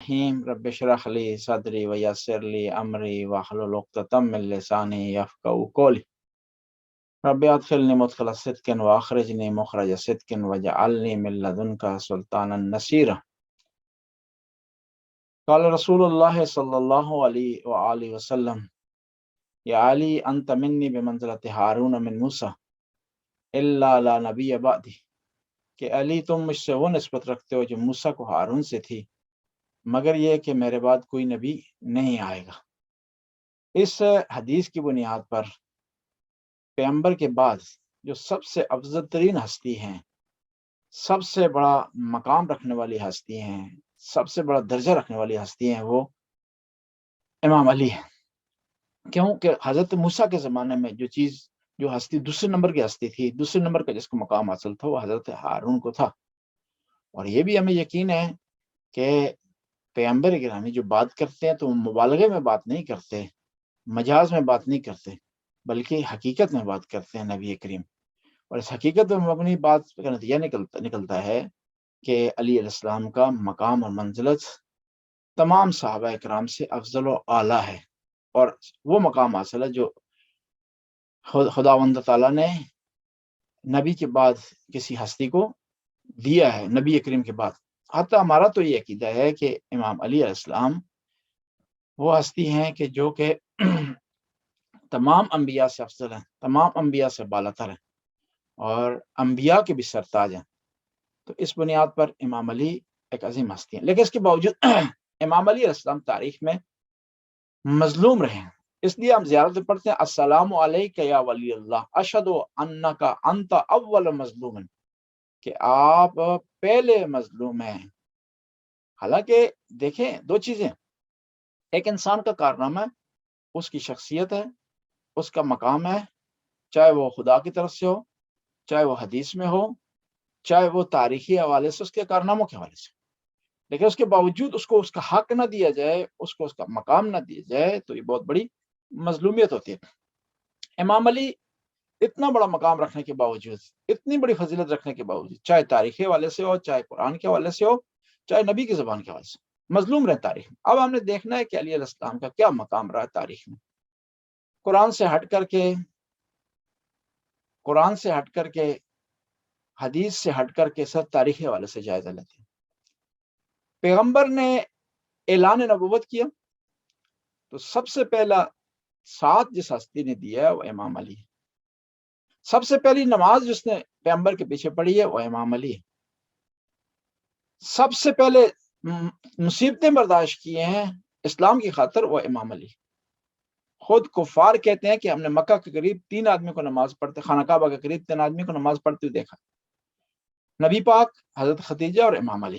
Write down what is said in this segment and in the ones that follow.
الرحیم رب اشرح لی صدری ویسر لی امری واحلل عقدۃ من لسانی یفقهوا قولی رب ادخلنی مدخل صدق واخرجنی مخرج صدق واجعلنی من لدنک سلطانا نصیرا۔ قال رسول اللہ صلی اللہ علیہ وآلہ وسلم یا علی انت منی بمنزلۃ ہارون من موسیٰ الا لا نبی بعدی، کہ علی تم مجھ سے وہ نسبت رکھتے ہو جو موسیٰ کو ہارون سے تھی، مگر یہ کہ میرے بعد کوئی نبی نہیں آئے گا۔ اس حدیث کی بنیاد پر پیغمبر کے بعد جو سب سے افضل ترین ہستی ہیں، سب سے بڑا مقام رکھنے والی ہستی ہیں، سب سے بڑا درجہ رکھنے والی ہستی ہیں، وہ امام علی ہے۔ کیونکہ حضرت موسیٰ کے زمانے میں جو ہستی دوسرے نمبر کی ہستی تھی، دوسرے نمبر کا جس کو مقام حاصل تھا، وہ حضرت ہارون کو تھا۔ اور یہ بھی ہمیں یقین ہے کہ پیغمبر گرامی جو بات کرتے ہیں تو وہ مبالغے میں بات نہیں کرتے، مجاز میں بات نہیں کرتے، بلکہ حقیقت میں بات کرتے ہیں نبی کریم۔ اور اس حقیقت میں مبنی بات کا نتیجہ نکلتا ہے کہ علی علیہ السلام کا مقام اور منزلت تمام صحابہ کرام سے افضل و اعلیٰ ہے، اور وہ مقام حاصل ہے جو خداوند تعالیٰ نے نبی کے بعد کسی ہستی کو دیا ہے، نبی کریم کے بعد۔ حتیٰ ہمارا تو یہ عقیدہ ہے کہ امام علی علیہ السلام وہ ہستی ہیں کہ جو کہ تمام انبیاء سے افضل ہیں، تمام انبیاء سے بالاتر ہیں، اور انبیاء کے بھی سرتاج ہیں۔ تو اس بنیاد پر امام علی ایک عظیم ہستی ہیں، لیکن اس کے باوجود امام علی علیہ السلام تاریخ میں مظلوم رہے ہیں۔ اس لیے ہم زیارت پڑھتے ہیں، السلام علیک یا ولی اللہ اشہد انک انت اول مظلوم، کہ آپ پہلے مظلوم ہیں۔ حالانکہ دیکھیں، دو چیزیں، ایک انسان کا کارنامہ ہے، اس کی شخصیت ہے، اس کا مقام ہے، چاہے وہ خدا کی طرف سے ہو، چاہے وہ حدیث میں ہو، چاہے وہ تاریخی حوالے سے، اس کے کارناموں کے حوالے سے، لیکن اس کے باوجود اس کو اس کا حق نہ دیا جائے، اس کو اس کا مقام نہ دیا جائے، تو یہ بہت بڑی مظلومیت ہوتی ہے۔ امام علی اتنا بڑا مقام رکھنے کے باوجود، اتنی بڑی فضیلت رکھنے کے باوجود، چاہے تاریخی حوالے سے ہو، چاہے قرآن کے حوالے سے ہو، چاہے نبی کی زبان کے حوالے سے، مظلوم رہے تاریخ میں۔ اب ہم نے دیکھنا ہے کہ علی علیہ السلام کا کیا مقام رہا ہے تاریخ میں۔ قرآن سے ہٹ کر کے حدیث سے ہٹ کر کے سب تاریخی حوالے سے جائزہ لیتے ہیں۔ پیغمبر نے اعلان نبوت کیا تو سب سے پہلا ساتھ جس ہستی نے دیا ہے وہ امام علی ہے۔ سب سے پہلی نماز جس نے پیغمبر کے پیچھے پڑھی ہے وہ امام علی ہے۔ سب سے پہلے مصیبتیں برداشت کیے ہیں اسلام کی خاطر وہ امام علی۔ خود کفار کہتے ہیں کہ ہم نے مکہ کے قریب 3 آدمی کو نماز پڑھتے، خانہ کعبہ کے قریب 3 آدمی کو نماز پڑھتے ہوئے دیکھا، نبی پاک، حضرت خدیجہ اور امام علی۔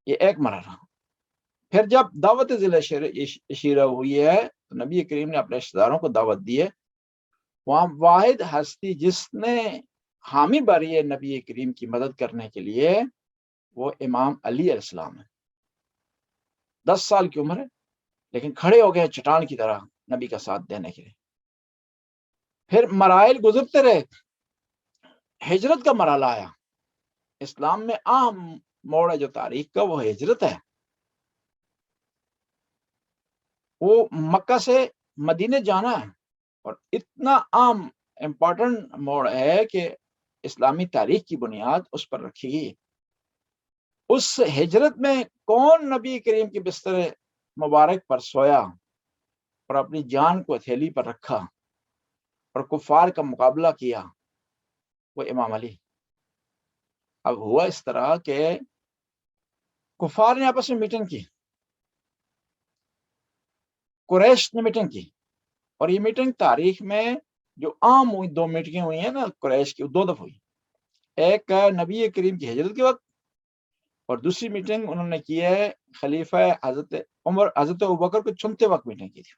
یہ ایک مرحلہ۔ پھر جب دعوت ذیل عشیرہ ہوئی ہے تو نبی کریم نے اپنے رشتہ داروں کو دعوت دی ہے۔ وہاں واحد ہستی جس نے حامی بھری ہے نبی کریم کی مدد کرنے کے لیے، وہ امام علی علیہ السلام ہے۔ 10 سال کی عمر ہے، لیکن کھڑے ہو گئے چٹان کی طرح نبی کا ساتھ دینے کے لیے۔ پھر مراحل گزرتے رہے، ہجرت کا مرحلہ آیا۔ اسلام میں عام موڑ ہے جو تاریخ کا، وہ ہجرت ہے۔ وہ مکہ سے مدینے جانا ہے، اور اتنا عام امپورٹنٹ موڑ ہے کہ اسلامی تاریخ کی بنیاد اس پر رکھی گئی۔ اس ہجرت میں کون نبی کریم کے بستر مبارک پر سویا اور اپنی جان کو ہتھیلی پر رکھا اور کفار کا مقابلہ کیا؟ وہ امام علی۔ اب ہوا اس طرح کہ کفار نے آپس میں میٹنگ کی، قریش نے میٹنگ کی، اور یہ میٹنگ تاریخ میں جو عام ہوئی، 2 میٹنگیں ہوئی ہیں نا قریش کی، 2 دفعہ ہوئی۔ ایک نبی کریم کی ہجرت کے وقت، اور دوسری میٹنگ انہوں نے کی ہے خلیفہ حضرت ابوبکر کو چنتے وقت میٹنگ کی تھی،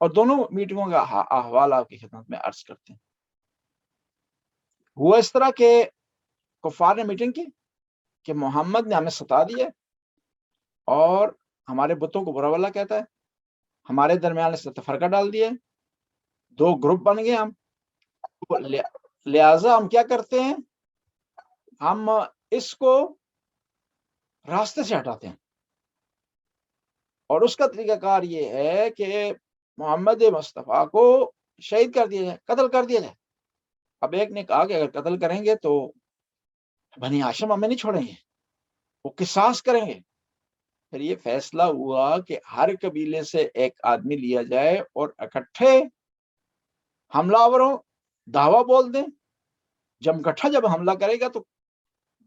اور دونوں میٹنگوں کا احوال آپ کی خدمت میں عرض کرتے ہیں۔ ہوا اس طرح کہ کفار نے میٹنگ کی کہ محمد نے ہمیں ستا دیا اور ہمارے بتوں کو برا بھلا کہتا ہے، ہمارے درمیان اس نے تفرقہ ڈال دیا ہے، 2 گروپ بن گئے ہم، لہٰذا ہم کیا کرتے ہیں، ہم اس کو راستے سے ہٹاتے ہیں، اور اس کا طریقہ کار یہ ہے کہ محمد مصطفیٰ کو شہید کر دیا جائے، قتل کر دیا جائے۔ اب ایک نے کہا کہ اگر قتل کریں گے تو بنی ہاشم ہمیں نہیں چھوڑیں گے، وہ قصاص کریں گے۔ پھر یہ فیصلہ ہوا کہ ہر قبیلے سے ایک آدمی لیا جائے اور اکٹھے حملہ آوروں دعویٰ بول دیں، جب حملہ کرے گا تو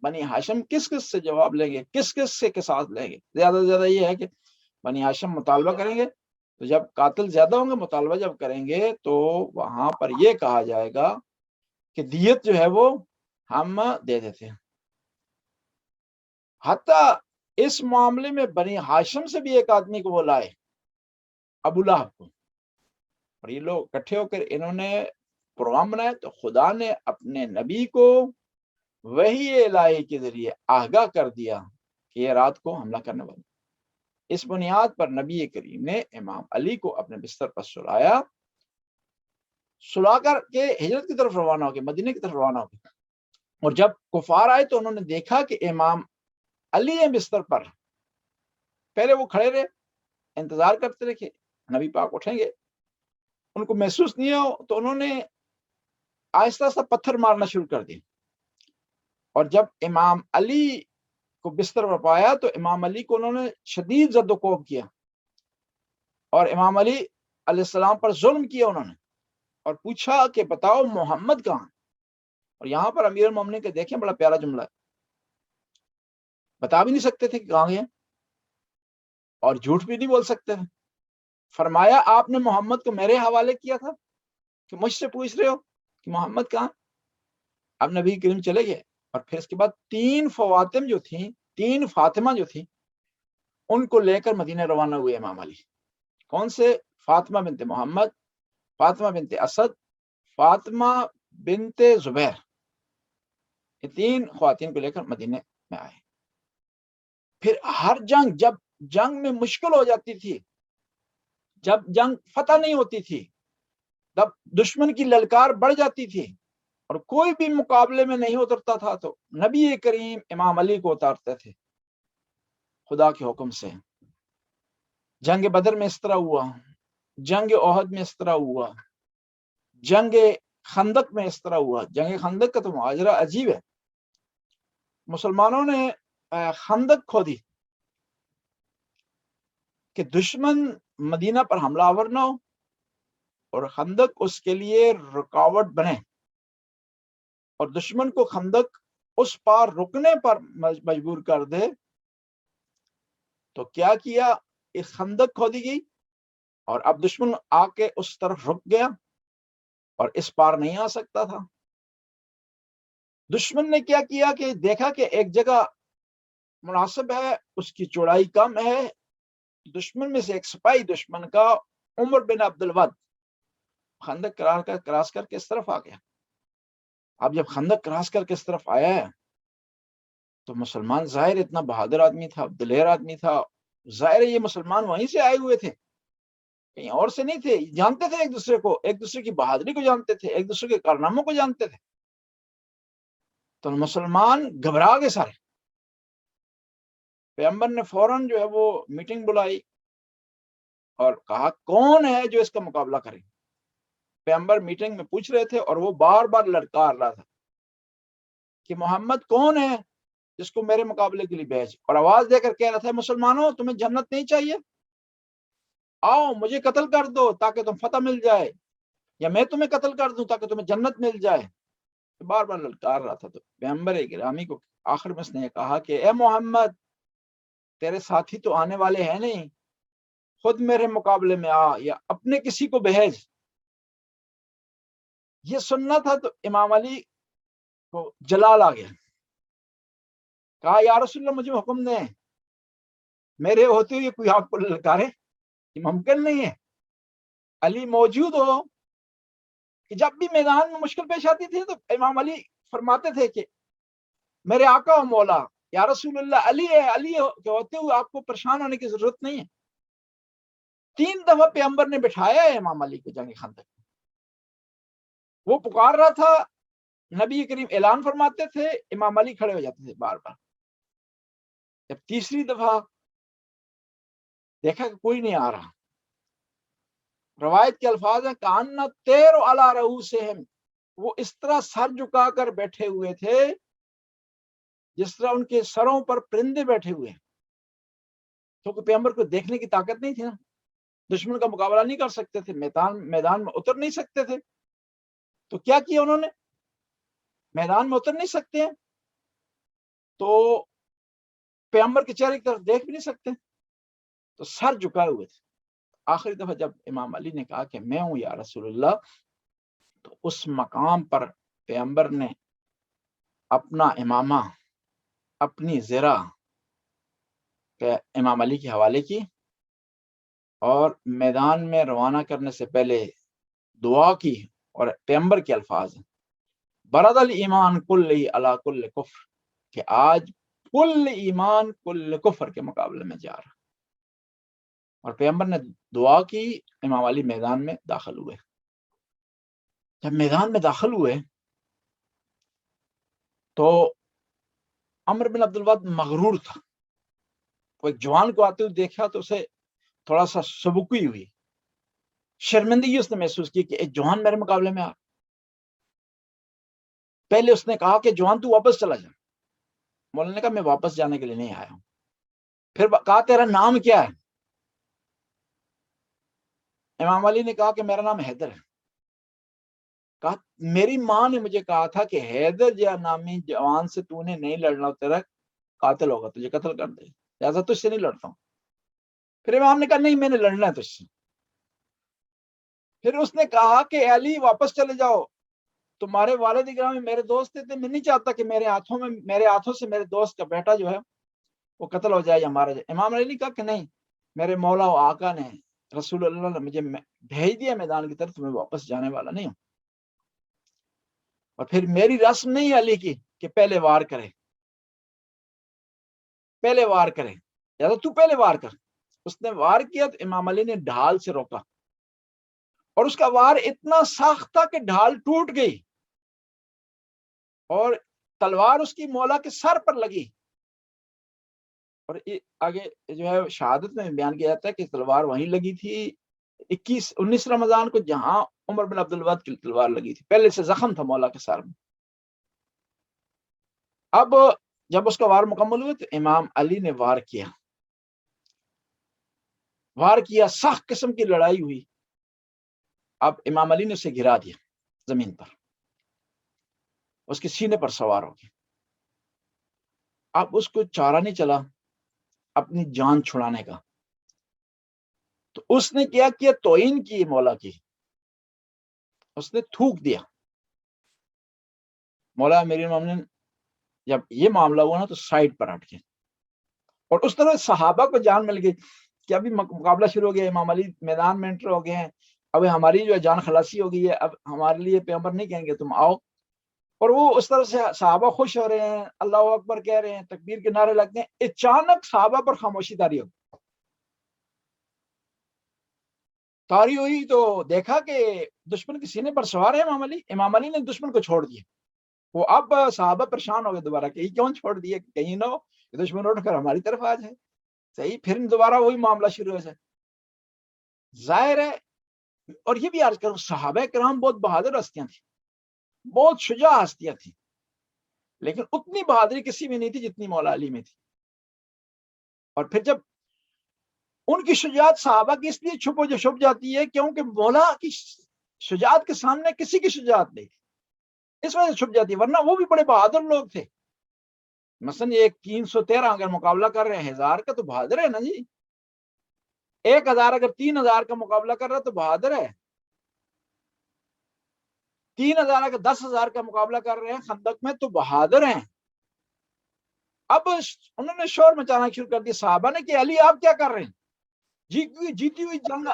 بنی ہاشم کس کس سے جواب لیں گے، کس کس سے قصاص لیں گے۔ زیادہ سے زیادہ یہ ہے کہ بنی ہاشم مطالبہ کریں گے، تو جب قاتل زیادہ ہوں گے مطالبہ جب کریں گے تو وہاں پر یہ کہا جائے گا کہ دیت جو ہے وہ ہم دے دیتے ہیں۔ حتیٰ اس معاملے میں بنی ہاشم سے بھی ایک آدمی کو وہ لائے، ابو لہب کو، اور یہ لوگ اکٹھے ہو کر انہوں نے پروگرام بنایا، تو خدا نے اپنے نبی کو وحی الہی کے ذریعے آگاہ کر دیا کہ یہ رات کو حملہ کرنے والا۔ اس بنیاد پر نبی کریم نے امام علی کو اپنے بستر پر سلا کر کے ہجرت کی طرف روانہ ہو گئے، مدینے کی طرف روانہ ہو گئے۔ اور جب کفار آئے تو انہوں نے دیکھا کہ امام علی ہیں بستر پر، پہلے وہ کھڑے رہے، انتظار کرتے رہے کہ نبی پاک اٹھیں گے، ان کو محسوس نہیں ہو تو انہوں نے آہستہ آہستہ پتھر مارنا شروع کر دی، اور جب امام علی کو بستر پر پایا تو امام علی کو انہوں نے شدید زد و کوب کیا، اور امام علی علیہ السلام پر ظلم کیا انہوں نے، اور پوچھا کہ بتاؤ محمد کہاں؟ اور یہاں پر امیر المومنین کے دیکھیں بڑا پیارا جملہ ہے، بتا بھی نہیں سکتے تھے کہ کہاں گئے، اور جھوٹ بھی نہیں بول سکتے تھے۔ فرمایا آپ نے محمد کو میرے حوالے کیا تھا کہ مجھ سے پوچھ رہے ہو کہ محمد کہاں؟ اب نبی کریم چلے گئے، اور پھر اس کے بعد تین فاطمہ جو تھیں ان کو لے کر مدینہ روانہ ہوئے امام علی۔ کون سے؟ فاطمہ بنت محمد، فاطمہ بنت اسد، فاطمہ بنت زبیر، یہ تین خواتین کو لے کر مدینے میں آئے۔ پھر ہر جب جنگ میں مشکل ہو جاتی تھی، جب جنگ فتح نہیں ہوتی تھی، جب دشمن کی للکار بڑھ جاتی تھی اور کوئی بھی مقابلے میں نہیں اترتا تھا، تو نبی کریم امام علی کو اتارتے تھے خدا کے حکم سے۔ جنگ بدر میں اس طرح ہوا، جنگ احد میں اس طرح ہوا، جنگ خندق میں اس طرح ہوا۔ جنگ خندق کا تو ماجرا عجیب ہے، مسلمانوں نے خندق کھودی کہ دشمن مدینہ پر حملہ آور نہ ہو، اور خندق اس کے لیے رکاوٹ بنے، اور دشمن کو خندق اس پار رکنے پر مجبور کر دے۔ تو کیا کیا؟ ایک خندق کھودی گئی، اور اب دشمن آ کے اس طرف رک گیا اور اس پار نہیں آ سکتا تھا۔ دشمن نے کیا کیا کہ دیکھا کہ ایک جگہ مناسب ہے، اس کی چوڑائی کم ہے، دشمن میں سے ایک سپاہی دشمن کا عمر بن عبد الود خندق کراس کر کے اس طرف آ گیا۔ اب جب خندق کراس کر کے اس طرف آیا ہے تو مسلمان ظاہر اتنا بہادر آدمی تھا، دلیر آدمی تھا، ظاہر یہ مسلمان وہیں سے آئے ہوئے تھے، کہیں اور سے نہیں تھے، جانتے تھے ایک دوسرے کو، ایک دوسرے کی بہادری کو جانتے تھے، ایک دوسرے کے کارناموں کو جانتے تھے۔ تو مسلمان گھبرا گئے سارے۔ پیغمبر نے فوراً جو ہے وہ میٹنگ بلائی اور کہا کون ہے جو اس کا مقابلہ کرے۔ پیغمبر میٹنگ میں پوچھ رہے تھے اور وہ بار بار لڑکار رہا تھا کہ محمد کون ہے جس کو میرے مقابلے کے لیے بھیج، اور آواز دے کر کہہ رہا تھا مسلمانوں تمہیں جنت نہیں چاہیے؟ آؤ مجھے قتل کر دو تاکہ تم فتح مل جائے، یا میں تمہیں قتل کر دوں تاکہ تمہیں جنت مل جائے۔ بار بار للکار رہا تھا۔ تو پیغمبر گرامی کو آخر میں اس نے کہا کہ اے محمد، تیرے ساتھی تو آنے والے ہیں نہیں، خود میرے مقابلے میں آ یا اپنے کسی کو بھیج۔ یہ سننا تھا تو امام علی کو جلال آ گیا، کہا یا رسول اللہ مجھے حکم دیں، میرے ہوتے ہوئے کوئی آپ کو للکارے؟ یہ ممکن نہیں ہے۔ علی موجود ہو کہ جب بھی میدان میں مشکل پیش آتی تھی تو امام علی فرماتے تھے کہ میرے آقا و مولا یا رسول اللہ علی ہے، علی کے ہوتے ہوئے آپ کو پریشان ہونے کی ضرورت نہیں ہے۔ 3 دفعہ پیغمبر نے بٹھایا ہے امام علی کو جنگ خندق میں، وہ پکار رہا تھا، نبی کریم اعلان فرماتے تھے، امام علی کھڑے ہو جاتے تھے بار بار۔ جب تیسری دفعہ دیکھا کہ کوئی نہیں آ رہا، روایت کے الفاظ ہیں کاننا تیر علی رؤوسہم، وہ اس طرح سر جھکا کر بیٹھے ہوئے تھے جس طرح ان کے سروں پر پرندے بیٹھے ہوئے ہیں، کیونکہ پیغمبر کو دیکھنے کی طاقت نہیں تھی نا، دشمن کا مقابلہ نہیں کر سکتے تھے، میدان میں اتر نہیں سکتے تھے، تو کیا کیا انہوں نے، میدان میں اتر نہیں سکتے ہیں تو پیغمبر کے چہرے کی طرف دیکھ بھی نہیں سکتے، تو سر جھکائے ہوئے تھے۔ آخری دفعہ جب امام علی نے کہا کہ میں ہوں یا رسول اللہ، تو اس مقام پر پیغمبر نے اپنا امامہ، اپنی زرہ امام علی کے حوالے کی، اور میدان میں روانہ کرنے سے پہلے دعا کی، اور پیغمبر کے الفاظ ہیں برد الایمان کل علی کل کفر، کہ آج کل ایمان کل کفر کے مقابلے میں جا رہا، اور پیغمبر نے دعا کی، امام علی میدان میں داخل ہوئے۔ جب میدان میں داخل ہوئے تو عمر بن عبد الود مغرور تھا، وہ ایک جوان کو آتے ہوئے دیکھا تو اسے تھوڑا سا سبکی ہوئی، شرمندگی اس نے محسوس کی کہ ایک جوان میرے مقابلے میں آ، پہلے اس نے کہا کہ جوان تو واپس چلا جا، مولانا نے کہا میں واپس جانے کے لیے نہیں آیا ہوں، پھر کہا تیرا نام کیا ہے، امام علی نے کہا کہ میرا نام حیدر ہے، کہا میری ماں نے مجھے کہا تھا کہ حیدر یا نامی جوان سے تو نے نہیں لڑنا، تیرا قاتل ہوگا، تجھے قتل کر دے، لہٰذا تجھ سے نہیں لڑتا ہوں۔ پھر امام نے کہا نہیں میں نے لڑنا ہے تجھ سے۔ پھر اس نے کہا کہ علی واپس چلے جاؤ، تمہارے والد گرامی میرے دوست تھے، میں نہیں چاہتا کہ میرے ہاتھوں سے میرے دوست کا بیٹا جو ہے وہ قتل ہو جائے یا مارا جائے۔ امام علی نے کہا کہ نہیں، میرے مولا و آقا نے، رسول اللہ نے مجھے بھیج دیا میدان کی طرف، تو میں واپس جانے والا نہیں ہوں، اور پھر میری رسم نہیں ہے علی کی کہ پہلے وار کرے، یا تو پہلے وار کر۔ اس نے وار کیا تو امام علی نے ڈھال سے روکا، اور اس کا وار اتنا سخت تھا کہ ڈھال ٹوٹ گئی، اور تلوار اس کی مولا کے سر پر لگی، اور آگے جو ہے شہادت میں بیان کیا جاتا ہے کہ تلوار وہیں لگی تھی 19 رمضان کو جہاں عمر بن عبد الود کی تلوار لگی تھی، پہلے سے زخم تھا مولا کے سر میں۔ اب جب اس کا وار مکمل ہوا تو امام علی نے وار کیا، سخت قسم کی لڑائی ہوئی، اب امام علی نے اسے گرا دیا زمین پر، اس کے سینے پر سوار ہو گیا۔ اب اس کو چارہ نہیں چلا اپنی جان چھڑانے کا، تو اس نے کیا کیا، توہین کی مولا کی، اس نے تھوک دیا۔ مولا امیر المومنین جب یہ معاملہ ہوا نا تو سائڈ پر ہٹ گئے، اور اس طرح صحابہ کو جان مل گئی کہ ابھی مقابلہ شروع ہو گیا، امام علی میدان میں انٹر ہو گئے ہیں، اب ہماری جو جان خلاصی ہو گئی ہے، اب ہمارے لیے پیغمبر نہیں کہیں گے تم آؤ، اور وہ اس طرح سے صحابہ خوش ہو رہے ہیں، اللہ اکبر کہہ رہے ہیں، تکبیر کے نعرے لگتے ہیں، اچانک صحابہ پر خاموشی طاری ہوئی تو دیکھا کہ دشمن کے سینے پر سوار ہے امام علی نے دشمن کو چھوڑ دیا۔ وہ اب صحابہ پریشان ہو گئے دوبارہ کہ یہ کیوں چھوڑ دیے، کہیں نہ ہو کہ دشمن اٹھ کر ہماری طرف آ جائے، صحیح، پھر دوبارہ وہی معاملہ شروع ہو جائے، ظاہر ہے۔ اور یہ بھی عرض کروں، صحابہ کرام بہت بہادر ہستیاں تھیں، بہت شجاع ہستیاں تھیں، لیکن اتنی بہادری کسی میں نہیں تھی جتنی مولا علی میں تھی۔ اور پھر جب ان کی شجاعت صحابہ کی اس لیے چھپ جاتی ہے کیونکہ مولا کی شجاعت کے سامنے کسی کی شجاعت نہیں تھی، اس وجہ سے چھپ جاتی ہے، ورنہ وہ بھی بڑے بہادر لوگ تھے۔ مثلا یہ 313 اگر مقابلہ کر رہے ہیں 1000 کا تو بہادر ہے نا جی، 1000 اگر 3000 کا مقابلہ کر رہا ہے تو بہادر ہے، 3000 اگر 10,000 کا مقابلہ کر رہے ہیں خندق میں تو بہادر ہیں۔ اب انہوں نے شور مچانا شروع کر دیا صحابہ نے کہ علی آپ کیا کر رہے ہیں، جیتی ہوئی جنگ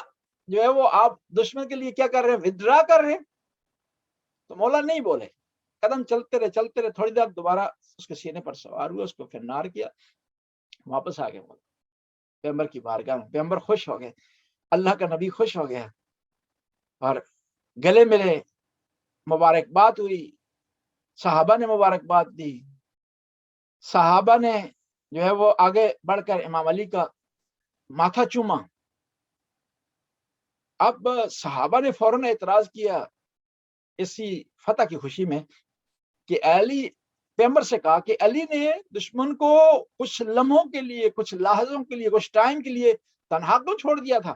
جو ہے وہ آپ دشمن کے لیے کیا کر رہے ہیں، ودرا کر رہے ہیں۔ تو مولا نہیں بولے، قدم چلتے رہے، تھوڑی دیر دوبارہ اس کے سینے پر سوار ہوئے، اس کو پھر نار کیا، واپس آ گئے مولا پیغمبر کی بارگاہ میں، پیغمبر خوش ہو گئے، اللہ کا نبی خوش ہو گیا، اور گلے ملے، مبارکباد ہوئی، صحابہ نے مبارکباد دی، صحابہ نے جو ہے وہ آگے بڑھ کر امام علی کا ماتھا چوما. اب صحابہ نے فوراً اعتراض کیا اسی فتح کی خوشی میں کہ علی پیغمبر سے کہا کہ علی نے دشمن کو کچھ لمحوں کے لیے، کچھ لحظوں کے لیے، کچھ ٹائم کے لیے تنہا کیوں چھوڑ دیا تھا؟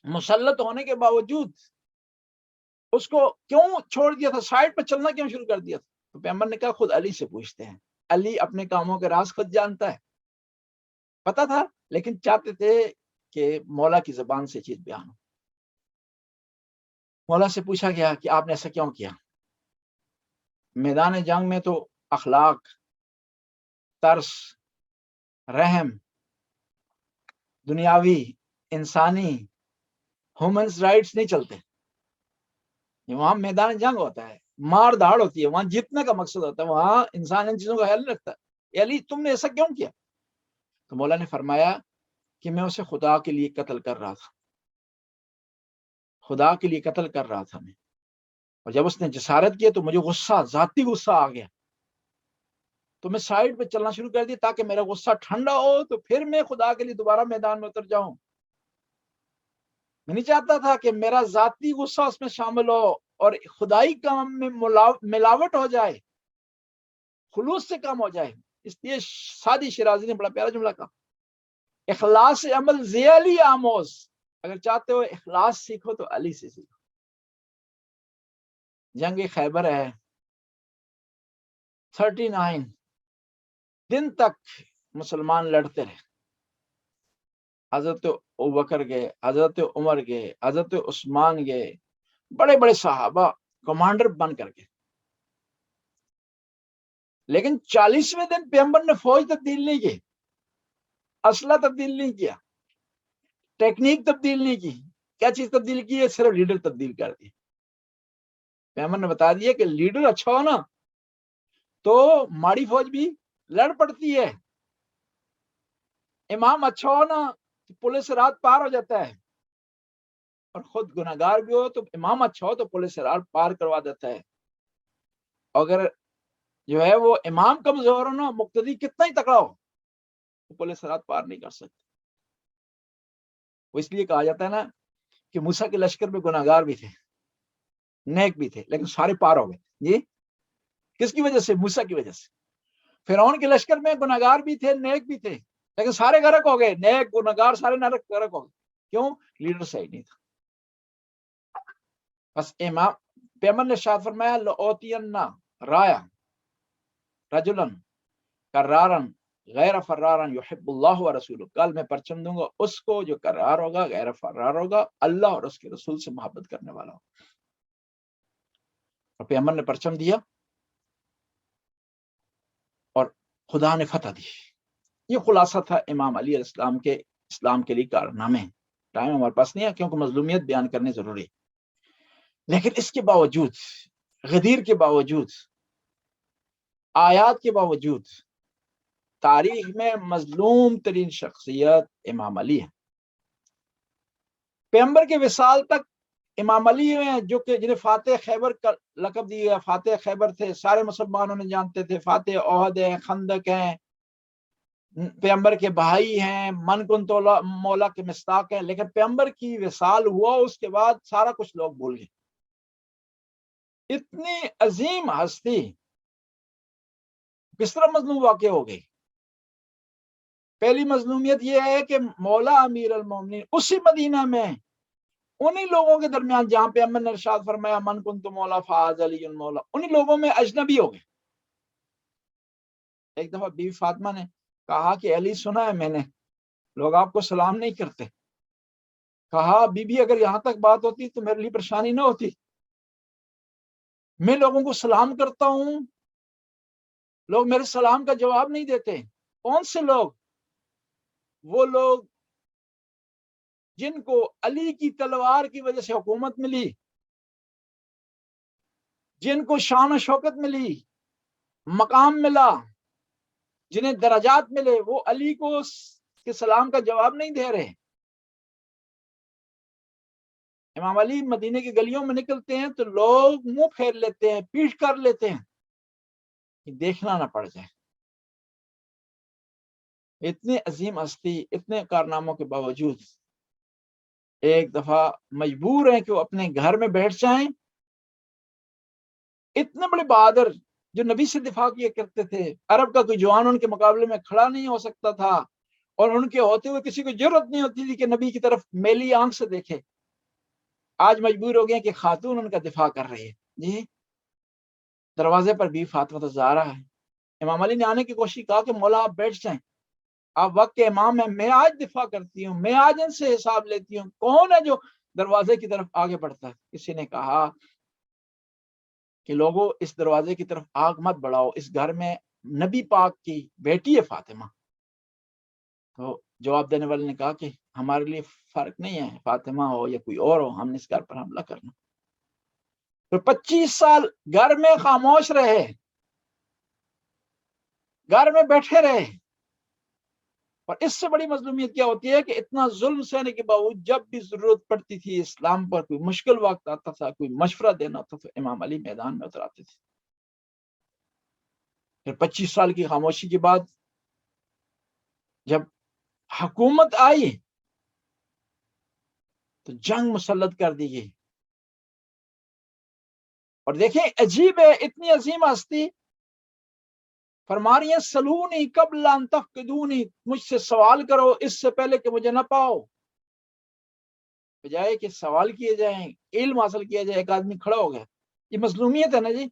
مسلط ہونے کے باوجود اس کو کیوں چھوڑ دیا تھا؟ سائڈ پہ چلنا کیوں شروع کر دیا تھا؟ تو پیغمبر نے کہا خود علی سے پوچھتے ہیں، علی اپنے کاموں کے راز خود جانتا ہے. پتا تھا لیکن چاہتے تھے کہ مولا کی زبان سے چیز بیان ہو. مولا سے پوچھا گیا کہ آپ نے ایسا کیوں کیا؟ میدان جنگ میں تو اخلاق، ترس، رحم، دنیاوی، انسانی، ہیومنز رائٹس نہیں چلتے. وہاں میدان جنگ ہوتا ہے، مار دھاڑ ہوتی ہے، وہاں جیتنے کا مقصد ہوتا ہے، وہاں انسان ان چیزوں کا خیال نہیں رکھتا. علی تم نے ایسا کیوں کیا؟ تو مولا نے فرمایا کہ میں اسے خدا کے لیے قتل کر رہا تھا، خدا کے لیے قتل کر رہا تھا میں. اور جب اس نے جسارت کی تو مجھے غصہ، ذاتی غصہ آ گیا، تو میں سائڈ پہ چلنا شروع کر دیا تاکہ میرا غصہ ٹھنڈا ہو تو پھر میں خدا کے لیے دوبارہ میدان میں اتر جاؤں. میں نہیں چاہتا تھا کہ میرا ذاتی غصہ اس میں شامل ہو اور خدائی کام میں ملاوٹ ہو جائے، خلوص سے کام ہو جائے. اس لیے سادی شیرازی نے بڑا پیارا جملہ کہا، اخلاص عمل ذی علی آموز. اگر چاہتے ہو اخلاص سیکھو تو علی سے سیکھو. جنگ خیبر ہے، 39 دن تک مسلمان لڑتے رہے. حضرت ابوبکر گئے، حضرت عمر گئے، حضرت عثمان گئے، بڑے بڑے صحابہ کمانڈر بن کر کے. لیکن 40ویں دن پیغمبر نے فوج تبدیل نہیں کی، اسلحہ تبدیل نہیں کیا، ٹیکنیک تبدیل نہیں کی. کیا چیز تبدیل کی ہے؟ صرف لیڈر تبدیل کر دی. پیغمبر نے بتا دیا کہ لیڈر اچھا ہو نا تو ماڑی فوج بھی لڑ پڑتی ہے، امام اچھا ہو نا تو پولیس رات پار ہو جاتا ہے، اور خود گناہگار بھی ہو تو امام اچھا ہو تو پولیس رات پار کروا دیتا ہے. اگر جو ہے وہ امام کمزور ہو نا، مقتدی کتنا ہی تکڑا ہو تو پولیس رات پار نہیں کر سکتے. وہ اس لیے کہا جاتا ہے نا کہ موسیٰ کے لشکر میں گناہگار بھی تھے، نیک بھی تھے، لیکن سارے پار ہو گئے. جی کس کی وجہ سے؟ موسیٰ کی وجہ سے. فرعون کے لشکر میں گناہگار بھی تھے، نیک بھی تھے، لیکن سارے غرق ہو گئے، نیک گناہگار سارے غرق ہو گئے. کیوں؟ لیڈر صحیح نہیں تھا. بس امام پیغمبر نے ارشاد فرمایا لأوتین رایا رجلا کرارن غیر فرارن یحب اللہ و رسول. کل میں پرچم دوں گا اس کو جو کرار ہوگا، غیر فرار ہوگا، اللہ اور اس کے رسول سے محبت کرنے والا ہوگا. اور پیغمبر نے پرچم دیا اور خدا نے فتح دی. یہ خلاصہ تھا امام علی علیہ السلام کے اسلام کے لیے کارنامے. ٹائم ہمارے پاس نہیں ہے کیونکہ مظلومیت بیان کرنے ضروری، لیکن اس کے باوجود، غدیر کے باوجود، آیات کے باوجود، تاریخ میں مظلوم ترین شخصیت امام علی ہے. پیغمبر کے وصال تک امام علی ہیں جو کہ جنہیں فاتح خیبر کا لقب دیا گیا. فاتح خیبر تھے، سارے مسلمانوں نے جانتے تھے. فاتح احد ہیں، خندق ہیں، پیغمبر کے بھائی ہیں، من کن مولا کے مصداق ہیں. لیکن پیغمبر کی وصال ہوا اس کے بعد سارا کچھ لوگ بھول گئے. اتنی عظیم ہستی کس طرح مظلوم واقع ہو گئی؟ پہلی مظلومیت یہ ہے کہ مولا امیر المومنین اسی مدینہ میں انہی لوگوں کے درمیان جہاں پہ پیغمبر نے ارشاد فرمایا من کنت مولا فہذا علی مولا، انہی لوگوں میں اجنبی ہو گئے. ایک دفعہ بیوی فاطمہ نے کہا کہ علی سنا ہے میں نے لوگ آپ کو سلام نہیں کرتے. کہا بی بی اگر یہاں تک بات ہوتی تو میرے لیے پریشانی نہ ہوتی. میں لوگوں کو سلام کرتا ہوں، لوگ میرے سلام کا جواب نہیں دیتے. کون سے لوگ؟ وہ لوگ جن کو علی کی تلوار کی وجہ سے حکومت ملی، جن کو شان و شوکت ملی، مقام ملا، جنہیں درجات ملے، وہ علی کو کے سلام کا جواب نہیں دے رہے. امام علی مدینے کی گلیوں میں نکلتے ہیں تو لوگ منہ پھیر لیتے ہیں، پیٹھ کر لیتے ہیں کہ دیکھنا نہ پڑ جائے. اتنے عظیم ہستی، اتنے کارناموں کے باوجود ایک دفعہ مجبور ہیں کہ وہ اپنے گھر میں بیٹھ جائیں. اتنے بڑے بہادر جو نبی سے دفاع کیا کرتے تھے، عرب کا کوئی جوان ان کے مقابلے میں کھڑا نہیں ہو سکتا تھا، اور ان کے ہوتے ہوئے کسی کو ضرورت نہیں ہوتی تھی کہ نبی کی طرف میلی آنکھ سے دیکھے. آج مجبور ہو گئے کہ خاتون ان کا دفاع کر رہی ہے. جی دروازے پر بھی فاطمہ الزہرا ہے. امام علی نے آنے کی کوشش کہا کہ مولا آپ بیٹھ جائیں، آپ وقت کے امام ہیں، میں آج دفاع کرتی ہوں، میں آج ان سے حساب لیتی ہوں. کون ہے جو دروازے کی طرف آگے بڑھتا ہے؟ کسی نے کہا کہ لوگوں اس دروازے کی طرف آگ مت بڑھاؤ، اس گھر میں نبی پاک کی بیٹی ہے فاطمہ. تو جواب دینے والے نے کہا کہ ہمارے لیے فرق نہیں ہے، فاطمہ ہو یا کوئی اور ہو، ہم نے اس گھر پر حملہ کرنا. تو 25 سال گھر میں خاموش رہے، گھر میں بیٹھے رہے. اور اس سے بڑی مظلومیت کیا ہوتی ہے کہ اتنا ظلم سہنے کے باوجود جب بھی ضرورت پڑتی تھی اسلام پر، کوئی مشکل وقت آتا تھا، کوئی مشورہ دینا ہوتا تھا، امام علی میدان میں اتر آتے تھے. پھر 25 سال کی خاموشی کے بعد جب حکومت آئی تو جنگ مسلط کر دی گئی. اور دیکھیں عجیب ہے، اتنی عظیم ہستی فرما رہی ہیں سلونی قبل ان تفقدونی، مجھ سے سوال کرو اس سے پہلے کہ مجھے نہ پاؤ. بجائے کہ سوال کیے جائیں، علم حاصل کیا جائے، ایک آدمی کھڑا ہو گیا. یہ مظلومیت ہے نا جی.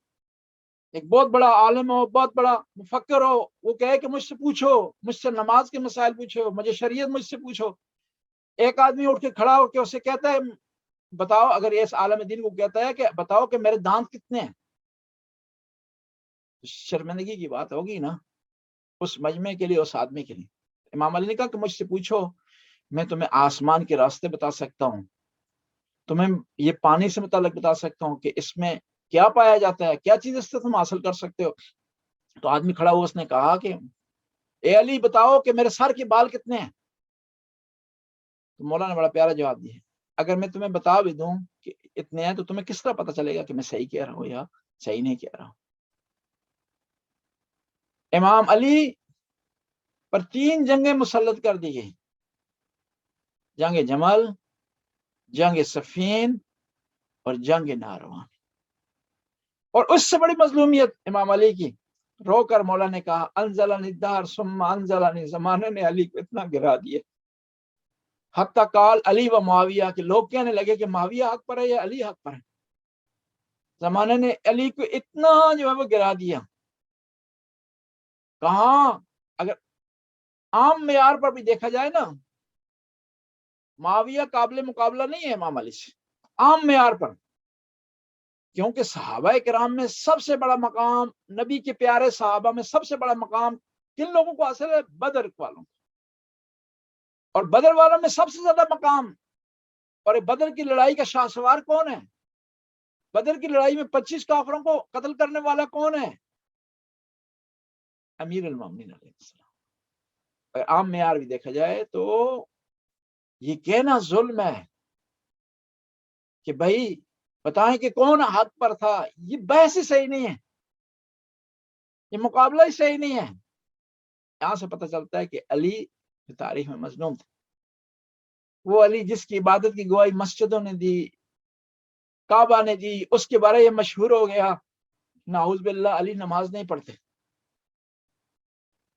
ایک بہت بڑا عالم ہو، بہت بڑا مفکر ہو، وہ کہے کہ مجھ سے پوچھو، مجھ سے نماز کے مسائل پوچھو، مجھے شریعت مجھ سے پوچھو. ایک آدمی اٹھ کے کھڑا ہو کے اسے کہتا ہے بتاؤ، اگر اس عالم دین کو کہتا ہے کہ بتاؤ کہ میرے دانت کتنے ہیں، شرمندگی کی بات ہوگی نا اس مجمع کے لیے، اس آدمی کے لیے. امام علی نے کہا کہ مجھ سے پوچھو، میں تمہیں آسمان کے راستے بتا سکتا ہوں، تمہیں یہ پانی سے متعلق بتا سکتا ہوں کہ اس میں کیا پایا جاتا ہے، کیا چیز اس سے تم حاصل کر سکتے ہو. تو آدمی کھڑا ہوا، اس نے کہا کہ اے علی بتاؤ کہ میرے سر کے بال کتنے ہیں. تو مولا نے بڑا پیارا جواب دیا، اگر میں تمہیں بتا بھی دوں کہ اتنے ہیں تو تمہیں کس طرح پتہ چلے گا کہ میں صحیح کہہ رہا ہوں یا صحیح نہیں کہہ رہا ہوں. امام علی پر 3 جنگیں مسلط کر دی گئی، جنگ جمل، جنگ صفین اور جنگ نہروان. اور اس سے بڑی مظلومیت امام علی کی، رو کر مولا نے کہا انزلنی الدہر ثم انزلنی، زمانے نے علی کو اتنا گرا دیا، حتی قال علی و معاویہ، کہ لوگ کہنے لگے کہ معاویہ حق پر ہے یا علی حق پر ہے. زمانے نے علی کو اتنا جو ہے وہ گرا دیا. کہاں اگر عام معیار پر بھی دیکھا جائے نا، معاویہ قابل مقابلہ نہیں ہے امام علی سے عام معیار پر، کیونکہ صحابہ کرام میں سب سے بڑا مقام، نبی کے پیارے صحابہ میں سب سے بڑا مقام کن لوگوں کو حاصل ہے؟ بدر والوں. اور بدر والوں میں سب سے زیادہ مقام، اور بدر کی لڑائی کا شاہ سوار کون ہے؟ بدر کی لڑائی میں 25 کافروں کو قتل کرنے والا کون ہے؟ امیر المومنین علیہ السلام. اور عام معیار بھی دیکھا جائے تو یہ کہنا ظلم ہے کہ بھائی بتائیں کہ کون حق پر تھا، یہ بحث ہی صحیح نہیں ہے، یہ مقابلہ ہی صحیح نہیں ہے. یہاں سے پتہ چلتا ہے کہ علی تاریخ میں مظلوم تھے. وہ علی جس کی عبادت کی گواہی مسجدوں نے دی، کعبہ نے دی، اس کے بارے یہ مشہور ہو گیا نعوذ باللہ علی نماز نہیں پڑھتے.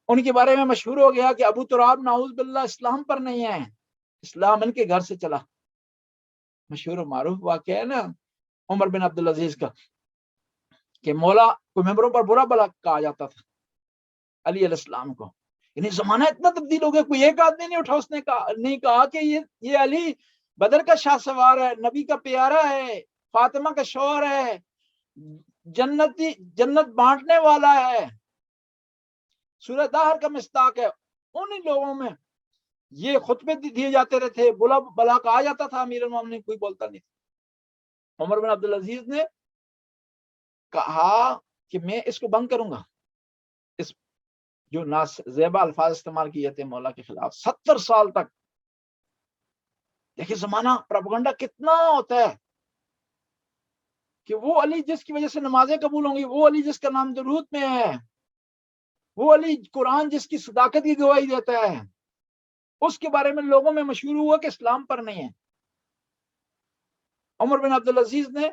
ان کے بارے میں مشہور ہو گیا کہ ابو تراب نعوذ باللہ اسلام پر نہیں ہے، اسلام ان کے گھر سے چلا. مشہور و معروف واقعہ ہے نا عمر بن عبدالعزیز کا، کہ مولا کو ممبروں پر برا بلا کہا جاتا تھا علی علیہ السلام کو. یعنی زمانہ اتنا تبدیل ہو گیا، کوئی ایک آدمی نہیں اٹھا، اس نے نہیں کہا کہ یہ علی بدر کا شاہ سوار ہے، نبی کا پیارا ہے، فاطمہ کا شوہر ہے، جنت بانٹنے والا ہے، سورہ دہر کا مصداق ہے. انہی لوگوں میں یہ خطبے دیے جاتے رہے تھے، بلا بلا کہا جاتا تھا، امیر المومنین کوئی بولتا نہیں. عمر بن عبدالعزیز نے کہا کہ میں اس کو بند کروں گا، اس جو نازیبا الفاظ استعمال کیے تھے مولا کے خلاف 70 سال تک. دیکھیں زمانہ پروپیگنڈا کتنا ہوتا ہے کہ وہ علی جس کی وجہ سے نمازیں قبول ہوں گی، وہ علی جس کا نام درود میں ہے، وہ علی قرآن جس کی صداقت کی گواہی دیتا ہے، اس کے بارے میں لوگوں میں مشہور ہوا کہ اسلام پر نہیں ہے۔ عمر بن عبدالعزیز نے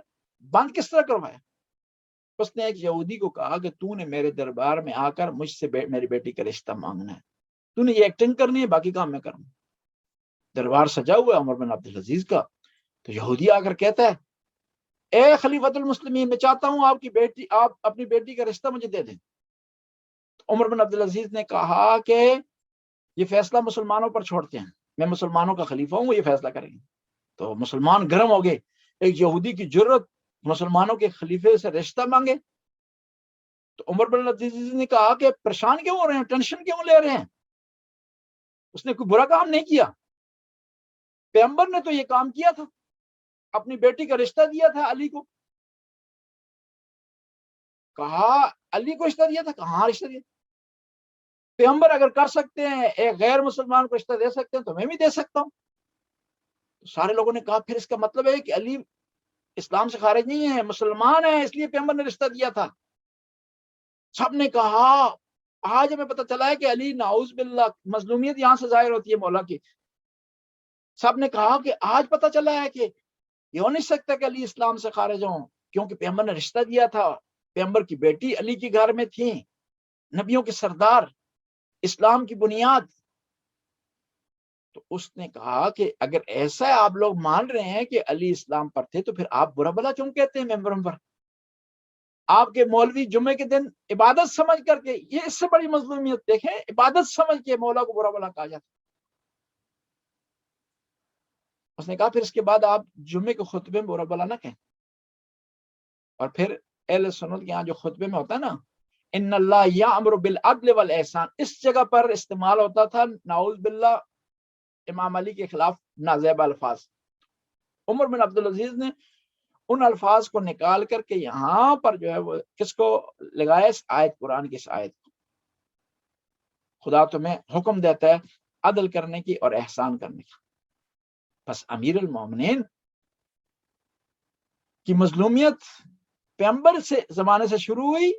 بند کس طرح کروایا؟ اس نے ایک یہودی کو کہا کہ تو نے میرے دربار میں آ کر مجھ سے میری بیٹی کا رشتہ مانگنا ہے، تو نے یہ ایکٹنگ کرنی ہے، باقی کام میں کروں۔ دربار سجا ہوا عمر بن عبدالعزیز کا، تو یہودی آ کر کہتا ہے اے خلیفۃ المسلمین، میں چاہتا ہوں آپ اپنی بیٹی کا رشتہ مجھے دے دیں۔ عمر بن عبدالعزیز نے کہا کہ یہ فیصلہ مسلمانوں پر چھوڑتے ہیں، میں مسلمانوں کا خلیفہ ہوں، وہ یہ فیصلہ کریں گے۔ تو مسلمان گرم ہو گئے، ایک یہودی کی جرت مسلمانوں کے خلیفے سے رشتہ مانگے۔ تو عمر بن عبدالعزیز نے کہا کہ پریشان کیوں ہو رہے ہیں، ٹینشن کیوں لے رہے ہیں؟ اس نے کوئی برا کام نہیں کیا، پیغمبر نے تو یہ کام کیا تھا، اپنی بیٹی کا رشتہ دیا تھا علی کو۔ کہا علی کو رشتہ دیا تھا؟ کہاں رشتہ دیا؟ پیغمبر اگر کر سکتے ہیں ایک غیر مسلمان کو رشتہ دے سکتے ہیں تو میں بھی دے سکتا ہوں۔ تو سارے لوگوں نے کہا پھر اس کا مطلب ہے کہ علی اسلام سے خارج نہیں ہے، مسلمان ہے، اس لیے پیغمبر نے رشتہ دیا تھا۔ سب نے کہا آج ہمیں پتہ چلا ہے کہ علی، نعوذ باللہ، مظلومیت یہاں سے ظاہر ہوتی ہے مولا کی۔ سب نے کہا کہ آج پتہ چلا ہے کہ یہ ہو نہیں سکتا کہ علی اسلام سے خارج ہوں، کیونکہ پیغمبر نے رشتہ دیا تھا، پیغمبر کی بیٹی علی کے گھر میں تھی، نبیوں کے سردار، اسلام کی بنیاد۔ تو اس نے کہا کہ اگر ایسا ہے، آپ لوگ مان رہے ہیں کہ علی اسلام پر تھے، تو پھر آپ برا بھلا کیوں کہتے ہیں ممبروں پر؟ آپ کے مولوی جمعے کے دن عبادت سمجھ کر کے، یہ اس سے بڑی مظلومیت دیکھیں، عبادت سمجھ کے مولا کو برا بھلا کہا جاتا۔ اس نے کہا پھر اس کے بعد آپ جمعے کے خطبے میں برا بھلا نہ کہیں۔ اور پھر اہل سنت کے یہاں جو خطبے میں ہوتا ہے نا، ان اللہ یامر بالعدل والاحسان، اس جگہ پر استعمال ہوتا تھا نعوذ باللہ امام علی کے خلاف نازیبہ الفاظ۔ عمر بن عبدالعزیز نے ان الفاظ کو نکال کر کے یہاں پر جو ہے وہ کس کو لگایا؟ اس آیت، قرآن کی اس آیت کو۔ خدا تمہیں حکم دیتا ہے عدل کرنے کی اور احسان کرنے کی۔ بس امیر المومنین کی مظلومیت پیغمبر سے زمانے سے شروع ہوئی،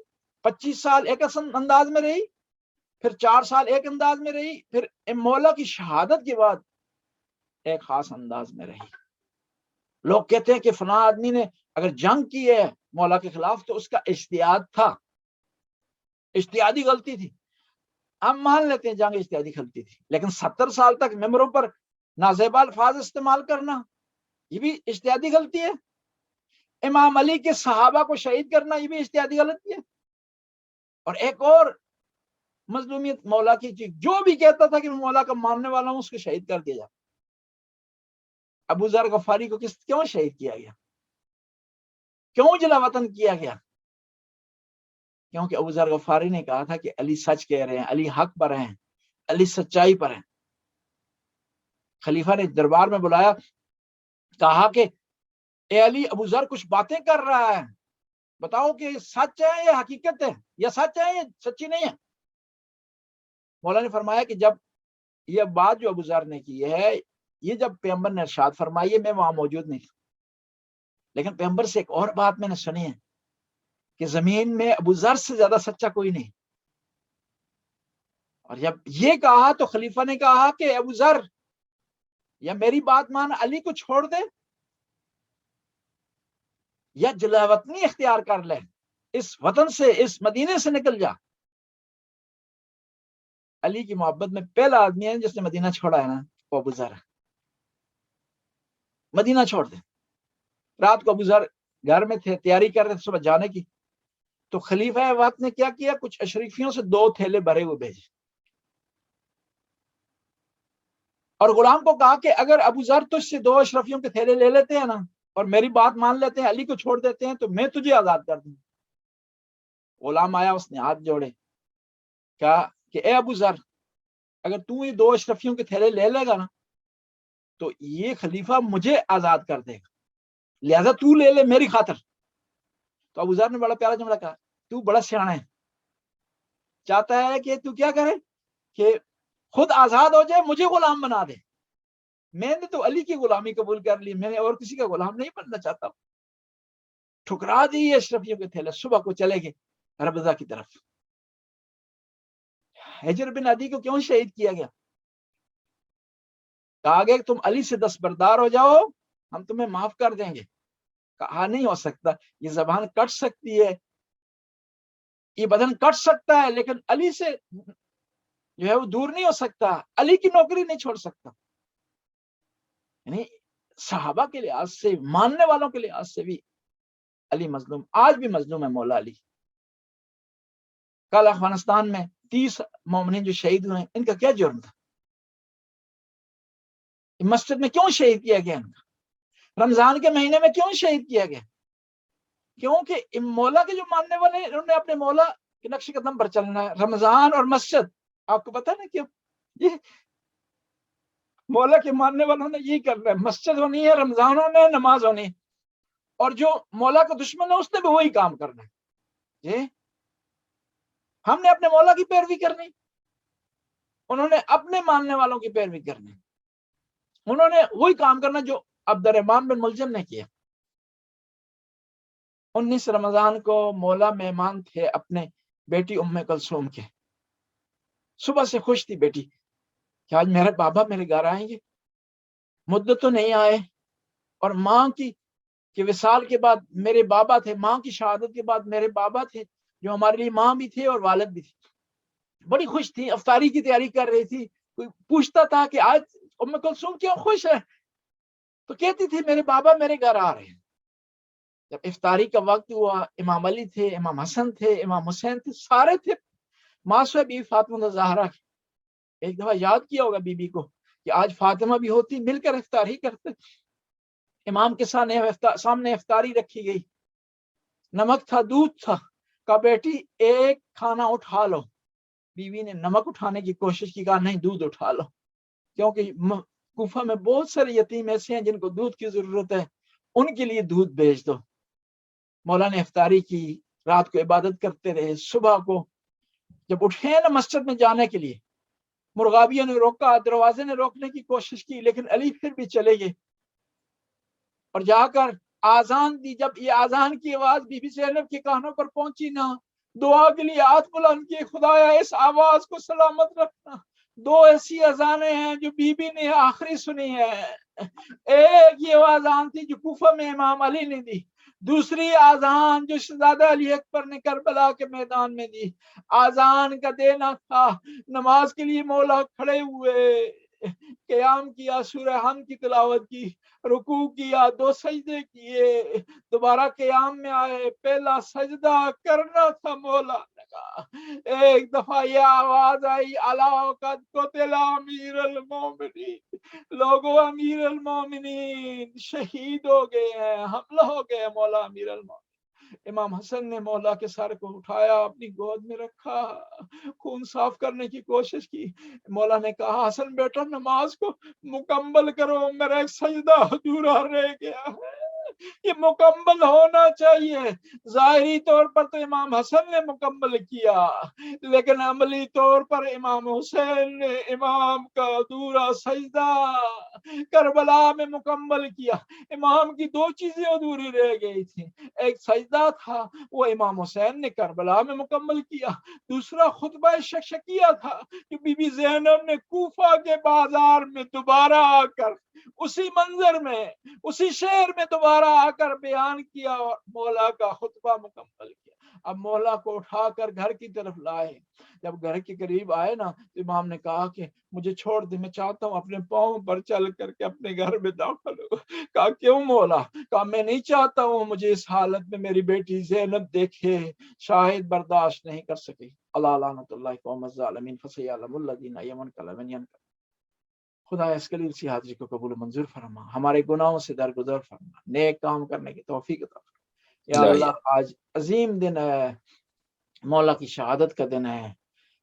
25 سال ایک انداز میں رہی، پھر 4 سال ایک انداز میں رہی، پھر مولا کی شہادت کے بعد ایک خاص انداز میں رہی۔ لوگ کہتے ہیں کہ فلاں آدمی نے اگر جنگ کی ہے مولا کے خلاف تو اس کا اجتہاد تھا، اجتہادی غلطی تھی۔ ہم مان لیتے ہیں جنگ اجتہادی غلطی تھی، لیکن 70 سال تک ممبروں پر نازیبہ الفاظ استعمال کرنا یہ بھی اجتہادی غلطی ہے۔ امام علی کے صحابہ کو شہید کرنا یہ بھی اجتہادی غلطی ہے۔ اور ایک اور مظلومیت مولا کی چیز، جو بھی کہتا تھا کہ میں مولا کا ماننے والا ہوں اس کو شہید کر دیا جاتا۔ ابو ذر غفاری کو کیوں شہید کیا گیا؟ کیوں جلا وطن کیا گیا؟ کیونکہ ابو ذر غفاری نے کہا تھا کہ علی سچ کہہ رہے ہیں، علی حق پر ہیں، علی سچائی پر ہیں۔ خلیفہ نے دربار میں بلایا، کہا کہ اے علی، ابو ذر کچھ باتیں کر رہا ہے، بتاؤ کہ سچ ہے یا حقیقت ہے، یا سچ ہے یا سچی نہیں ہے۔ مولا نے فرمایا کہ جب یہ بات جو ابو ذر نے کی ہے، یہ جب پیغمبر نے ارشاد فرمائی ہے، میں وہاں موجود نہیں تھا، لیکن پیغمبر سے ایک اور بات میں نے سنی ہے کہ زمین میں ابو ذر سے زیادہ سچا کوئی نہیں۔ اور جب یہ کہا تو خلیفہ نے کہا کہ ابو ذر، یا میری بات مان علی کو چھوڑ دے یا جلا وطنی اختیار کر لے، اس وطن سے، اس مدینے سے نکل جا۔ علی کی محبت میں پہلا آدمی ہے جس نے مدینہ چھوڑا ہے نا، وہ ابو ذر ہے۔ مدینہ چھوڑ دے۔ رات کو ابو ذر گھر میں تھے، تیاری کر رہے تھے صبح جانے کی، تو خلیفہ وقت نے کیا کیا؟ کچھ اشرفیوں سے 2 تھیلے بھرے ہوئے بھیجے، اور غلام کو کہا کہ اگر ابو ذر تجھ سے 2 اشرفیوں کے تھیلے لے لیتے ہیں نا اور میری بات مان لیتے ہیں، علی کو چھوڑ دیتے ہیں، تو میں تجھے آزاد کر دوں۔ غلام آیا، اس نے ہاتھ جوڑے، کہا کہ اے ابو ذر، اگر تو یہ 2 اشرفیوں کے تھیلے لے لے گا نا تو یہ خلیفہ مجھے آزاد کر دے گا، لہذا تو لے لے میری خاطر۔ تو ابو ذر نے بڑا پیارا جملہ کہا، تو بڑا سیانا ہے، چاہتا ہے کہ تو کیا کرے کہ خود آزاد ہو جائے، مجھے غلام بنا دے۔ میں نے تو علی کی غلامی قبول کر لی، میں نے اور کسی کا غلام نہیں بننا چاہتا۔ ٹھکرا دی اشرفیوں کے تھیلے، صبح کو چلے گئے ربضہ کی طرف۔ ہجر بن عدی کو کیوں شہید کیا گیا؟ کہا گیا کہ تم علی سے دستبردار ہو جاؤ، ہم تمہیں معاف کر دیں گے۔ کہا نہیں ہو سکتا، یہ زبان کٹ سکتی ہے، یہ بدن کٹ سکتا ہے، لیکن علی سے جو ہے وہ دور نہیں ہو سکتا، علی کی نوکری نہیں چھوڑ سکتا۔ یعنی صحابہ کے لحاظ سے، ماننے والوں کے لحاظ سے بھی علی مظلوم، آج بھی مظلوم ہے مولا علی۔ کل افغانستان میں 30 مومنین جو شہید ہوئے ہیں، ان کا کیا جرم تھا؟ مسجد میں کیوں شہید کیا گیا ان کا؟ رمضان کے مہینے میں کیوں شہید کیا گیا؟ کیونکہ مولا کے جو ماننے والے ہیں، انہوں نے اپنے مولا کے نقش قدم پر چلنا ہے۔ رمضان اور مسجد، آپ کو پتا نا کہ یہ مولا کے ماننے والوں نے یہی کرنا ہے، مسجد ہونی ہے، رمضان ہونا ہے، نماز ہونی ہے۔ اور جو مولا کا دشمن ہے اس نے بھی وہی کام کرنا ہے۔ جی ہم نے اپنے مولا کی پیروی کرنی، انہوں نے اپنے ماننے والوں کی پیروی کرنی، انہوں نے وہی کام کرنا جو عبد الرحمن بن ملجم نے کیا۔ 19 رمضان کو مولا مہمان تھے اپنے بیٹی ام کلثوم کے۔ صبح سے خوش تھی بیٹی کہ آج میرے بابا میرے گھر آئیں گے، مدت تو نہیں آئے، اور ماں کی کہ وصال کے بعد میرے بابا تھے، ماں کی شہادت کے بعد میرے بابا تھے جو ہمارے لیے ماں بھی تھے اور والد بھی تھے۔ بڑی خوش تھی، افطاری کی تیاری کر رہی تھی۔ کوئی پوچھتا تھا کہ آج ام کلثوم کیوں خوش ہے، تو کہتی تھی میرے بابا میرے گھر آ رہے ہیں۔ جب افطاری کا وقت ہوا، امام علی تھے، امام حسن تھے، امام حسین تھے، سارے تھے۔ ماسوہ بی فاطمہ زہرا ایک دفعہ یاد کیا ہوگا بی بی کو کہ آج فاطمہ بھی ہوتی، مل کر افطاری کرتے۔ امام کے سامنے افطاری رکھی گئی، نمک تھا، دودھ تھا۔ کہا بیٹی ایک کھانا اٹھا لو۔ بیوی نے نمک اٹھانے کی کوشش کی، کہا نہیں دودھ اٹھا لو، کیونکہ کوفہ میں بہت سارے یتیم ایسے ہیں جن کو دودھ کی ضرورت ہے، ان کے لیے دودھ بھیج دو۔ مولا نے افطاری کی، رات کو عبادت کرتے رہے۔ صبح کو جب اٹھے نا مسجد میں جانے کے لیے، مرغابیوں نے روکا، دروازے نے روکنے کی کوشش کی، لیکن علی پھر بھی چلے گئے اور جا کر آزان دی۔ جب یہ آزان کی آواز بی بی زینب کے کانوں پر پہنچی نا، دعا کے لیے ہاتھ بلند کیے، خدایا اس آواز کو سلامت رکھنا۔ 2 ایسی اذانیں ہیں جو بی بی نے آخری سنی ہے۔ ایک یہ آزان تھی جو کوفہ میں امام علی نے دی، دوسری آزان جو شہزادہ علی اکبر نے کربلا کے میدان میں دی۔ آزان کا دینا تھا، نماز کے لیے مولا کھڑے ہوئے، قیام کیا، سورہ حمد کی تلاوت کی، رکوع کیا، 2 سجدے کیے، دوبارہ قیام میں آئے، پہلا سجدہ کرنا تھا۔ مولا نے کہا، ایک دفعہ یہ آواز آئی، الا قد قتل امیر المومنین، لوگوں امیر المومنین شہید ہو گئے ہیں، حملہ ہو گئے، مولا امیر المومنین۔ امام حسن نے مولا کے سر کو اٹھایا، اپنی گود میں رکھا، خون صاف کرنے کی کوشش کی۔ مولا نے کہا حسن بیٹا نماز کو مکمل کرو، میرا ایک سجدہ ادھورا رہ گیا ہے، یہ مکمل ہونا چاہیے۔ ظاہری طور پر تو امام حسن نے مکمل کیا، لیکن عملی طور پر امام حسین نے امام کا ادھورا سجدہ کربلا میں مکمل کیا۔ امام کی 2 چیزیں ادھوری رہ گئی تھی، ایک سجدہ تھا وہ امام حسین نے کربلا میں مکمل کیا، دوسرا خطبہ شکشکیہ تھا کہ بی بی زینب نے کوفہ کے بازار میں دوبارہ آ کر اسی منظر میں، اسی شہر میں دوبارہ آ کر بیان کیا اور مولا کا خطبہ مکمل کیا۔ اب مولا کو اٹھا کر گھر کی طرف لائے۔ جب گھر کے قریب آئے نا تو امام نے کہا کہ مجھے چھوڑ دے، میں چاہتا ہوں اپنے پاؤں پر چل کر کے اپنے گھر میں داخل ہو۔ کہا کیوں مولا؟ کہا میں نہیں چاہتا ہوں مجھے اس حالت میں میری بیٹی زینب دیکھے، شاہد برداشت نہیں کر سکی۔ اللہ لعنت اللہ قوم الظالمین فسیعلم الذین یمنون من ینکر۔ خدا اس قلیل سی حاضری کو قبول منظور فرما، ہمارے گناہوں سے درگزر فرما، نیک کام کرنے کی توفیق عطا فرما۔ یا اللہ آج عظیم دن ہے، مولا کی شہادت کا دن ہے،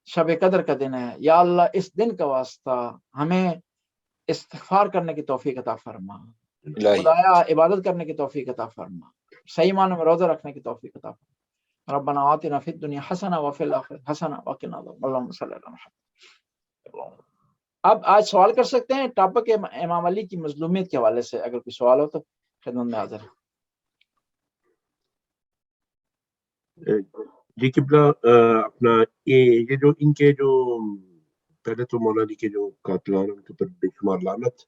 شب قدر کا دن ہے، یا اللہ اس دن کا واسطہ ہمیں استغفار کرنے کی توفیق عطا فرما، خدایا عبادت کرنے کی توفیق عطا فرما، صحیح معنوں میں روزہ رکھنے کی توفیق عطا فرما۔ ربنا آتنا فی الدنیا حسنہ وفی الآخرۃ حسنہ وقنا عذاب النار، اللہم صلی علی محمد۔ اب آج سوال کر سکتے ہیں ٹاپک امام علی کی مظلومیت کے حوالے سے، اگر کوئی سوال ہو تو خدمت میں حاضر ہے۔ جی قبلہ اپنا یہ جو ان کے جو پہلے تو مولا علی کے جو قاتلان ان کے اوپر بے شمار لعنت،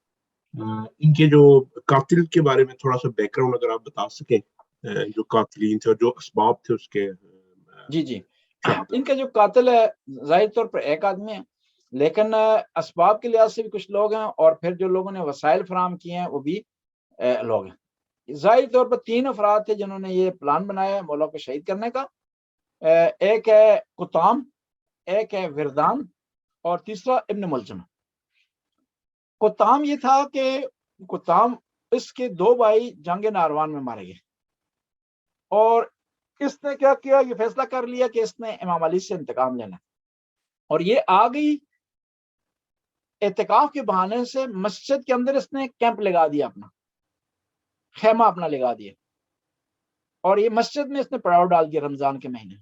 ان کے جو قاتل کے بارے میں تھوڑا سا بیک گراؤنڈ اگر آپ بتا سکیں، جو قاتلین تھے اور جو اسباب تھے اس کے جی شہادت۔ ان کا جو قاتل ہے ظاہر طور پر ایک آدمی ہے، لیکن اسباب کے لحاظ سے بھی کچھ لوگ ہیں، اور پھر جو لوگوں نے وسائل فراہم کیے ہیں وہ بھی لوگ ہیں۔ ظاہری طور پر 3 افراد تھے جنہوں نے یہ پلان بنایا ہے مولا کو شہید کرنے کا، ایک ہے قطام، ایک ہے وردان، اور تیسرا ابن ملجم۔ قطام یہ تھا کہ قطام اس کے 2 بھائی جنگ نہروان میں مارے گئے، اور اس نے کیا کیا، یہ فیصلہ کر لیا کہ اس نے امام علی سے انتقام لینا، اور یہ آ گئی اعتکاف کے بہانے سے مسجد کے اندر، اس نے کیمپ لگا دیا، اپنا خیمہ اپنا لگا دیا، اور یہ مسجد میں اس نے پڑاؤ ڈال دیا رمضان کے مہینے۔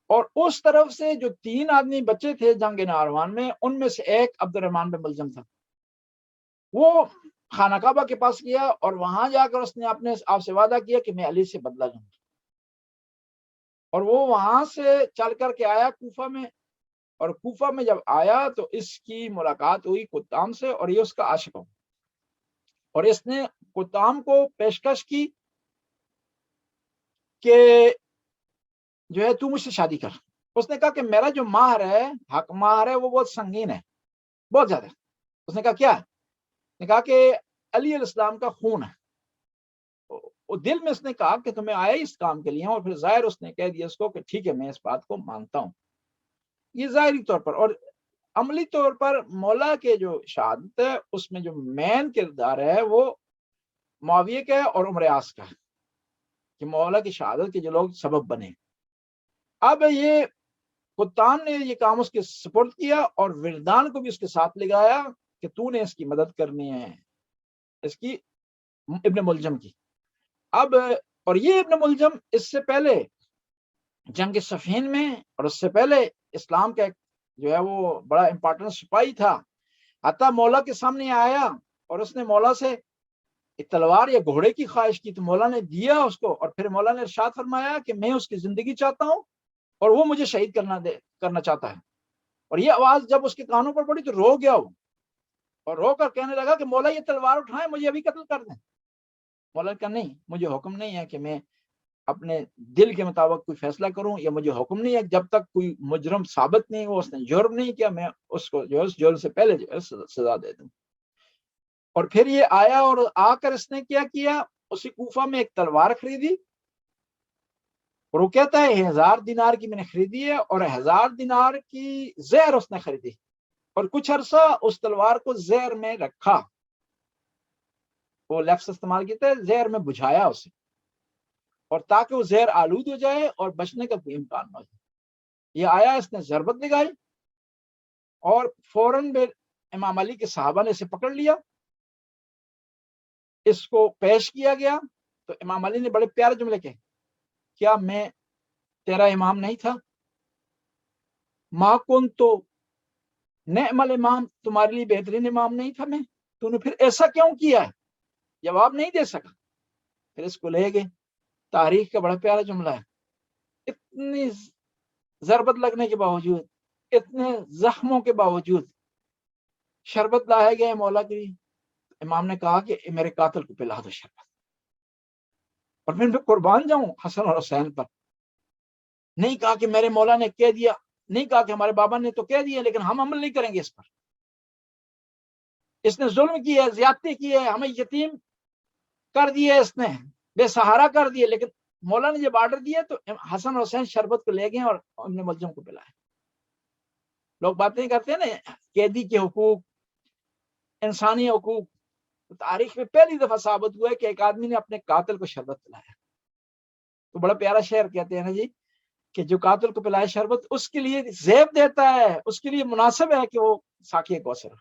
اور اس طرف سے جو 3 آدمی بچے تھے جنگ نہروان میں، ان میں سے ایک عبد الرحمن بن ملجم تھا، وہ خانہ کعبہ کے پاس گیا اور وہاں جا کر اس نے اپنے آپ سے وعدہ کیا کہ میں علی سے بدلہ لوں گا، اور وہ وہاں سے چل کر کے آیا کوفہ میں، اور کوفہ میں جب آیا تو اس کی ملاقات ہوئی قطام سے، اور یہ اس کا عاشق ہو، اور اس نے قطام کو پیشکش کی کہ جو ہے تو مجھ سے شادی کر۔ اس نے کہا کہ میرا جو مہر ہے، حق مہر ہے، وہ بہت سنگین ہے، بہت زیادہ۔ اس نے کہا کیا؟ اس نے کہا کہ علی علیہ السلام کا خون ہے۔ وہ دل میں اس نے کہا کہ تمہیں آیا اس کام کے لیے، اور پھر ظاہر اس نے کہہ دیا اس کو کہ ٹھیک ہے میں اس بات کو مانتا ہوں۔ یہ ظاہری طور پر، اور عملی طور پر مولا کے جو شہادت ہے اس میں جو مین کردار ہے وہ معاویہ کا ہے اور عمر عاص کا ہے، کہ مولا کی شہادت کے جو لوگ سبب بنے۔ اب یہ قطان نے یہ کام اس کے سپرد کیا، اور وردان کو بھی اس کے ساتھ لگایا کہ تو نے اس کی مدد کرنی ہے، اس کی ابن ملجم کی۔ اب اور یہ ابن ملجم اس سے پہلے جنگ صفین میں، اور اس سے پہلے اسلام کا ایک جو ہے وہ بڑا امپورٹنٹ سپاہی تھا، حتیٰ مولا کے سامنے آیا اور اس نے مولا سے تلوار یا گھوڑے کی خواہش کی، تو مولا نے دیا اس کو، اور پھر مولا نے ارشاد فرمایا کہ میں اس کی زندگی چاہتا ہوں اور وہ مجھے شہید کرنا چاہتا ہے۔ اور یہ آواز جب اس کے کانوں پر پڑی تو رو گیا وہ، اور رو کر کہنے لگا کہ مولا یہ تلوار اٹھائیں، مجھے ابھی قتل کر دیں۔ مولا نے کہا نہیں، مجھے حکم نہیں ہے کہ میں اپنے دل کے مطابق کوئی فیصلہ کروں، یا مجھے حکم نہیں ہے جب تک کوئی مجرم ثابت نہیں ہو، اس نے جرم نہیں کیا، میں اس کو جو ہے جرم سے پہلے جو ہے سزا دے دوں۔ اور پھر یہ آیا اور آ کر اس نے کیا کیا، اسی کوفہ میں ایک تلوار خریدی، اور وہ کہتا ہے 1000 دینار کی میں نے خریدی ہے، اور 1000 دینار کی زہر اس نے خریدی، اور کچھ عرصہ اس تلوار کو زہر میں رکھا، وہ لفظ استعمال کیا ہے زہر میں بجھایا اسے، اور تاکہ وہ زہر آلود ہو جائے اور بچنے کا کوئی امکان نہ ہو جائے۔ یہ آیا، اس نے ضربت لگائی، اور فوراً امام علی کے صحابہ نے اسے پکڑ لیا، اس کو پیش کیا گیا، تو امام علی نے بڑے پیارے جملے کہے، کیا میں تیرا امام نہیں تھا؟ ما کن تو نعم الامام، تمہارے لیے بہترین امام نہیں تھا میں؟ تو نے پھر ایسا کیوں کیا ہے؟ جواب نہیں دے سکا، پھر اس کو لے گئے۔ تاریخ کا بڑا پیارا جملہ ہے، اتنی ضربت لگنے کے باوجود، اتنے زخموں کے باوجود شربت لائے گئے مولا کی، امام نے کہا کہ میرے قاتل کو پلا دو شربت، اور پھر میں قربان جاؤں حسن اور حسین پر۔ نہیں کہا کہ میرے مولا نے کہہ دیا، نہیں کہا کہ ہمارے بابا نے تو کہہ دیا لیکن ہم عمل نہیں کریں گے اس پر، اس نے ظلم کیا ہے، زیادتی کی ہے، ہمیں یتیم کر دیا، اس نے بے سہارا کر دیا، لیکن مولا نے جب آرڈر دیا تو حسن حسین شربت کو لے گئے اور ابن ملجم کو پلائے۔ لوگ باتیں کرتے ہیں نا قیدی کے حقوق، انسانی حقوق، تاریخ میں پہلی دفعہ ثابت ہوا ہے کہ ایک آدمی نے اپنے قاتل کو شربت پلایا۔ تو بڑا پیارا شعر کہتے ہیں نا جی، کہ جو قاتل کو پلائے شربت اس کے لیے زیب دیتا ہے، اس کے لیے مناسب ہے کہ وہ ساقی کوثر۔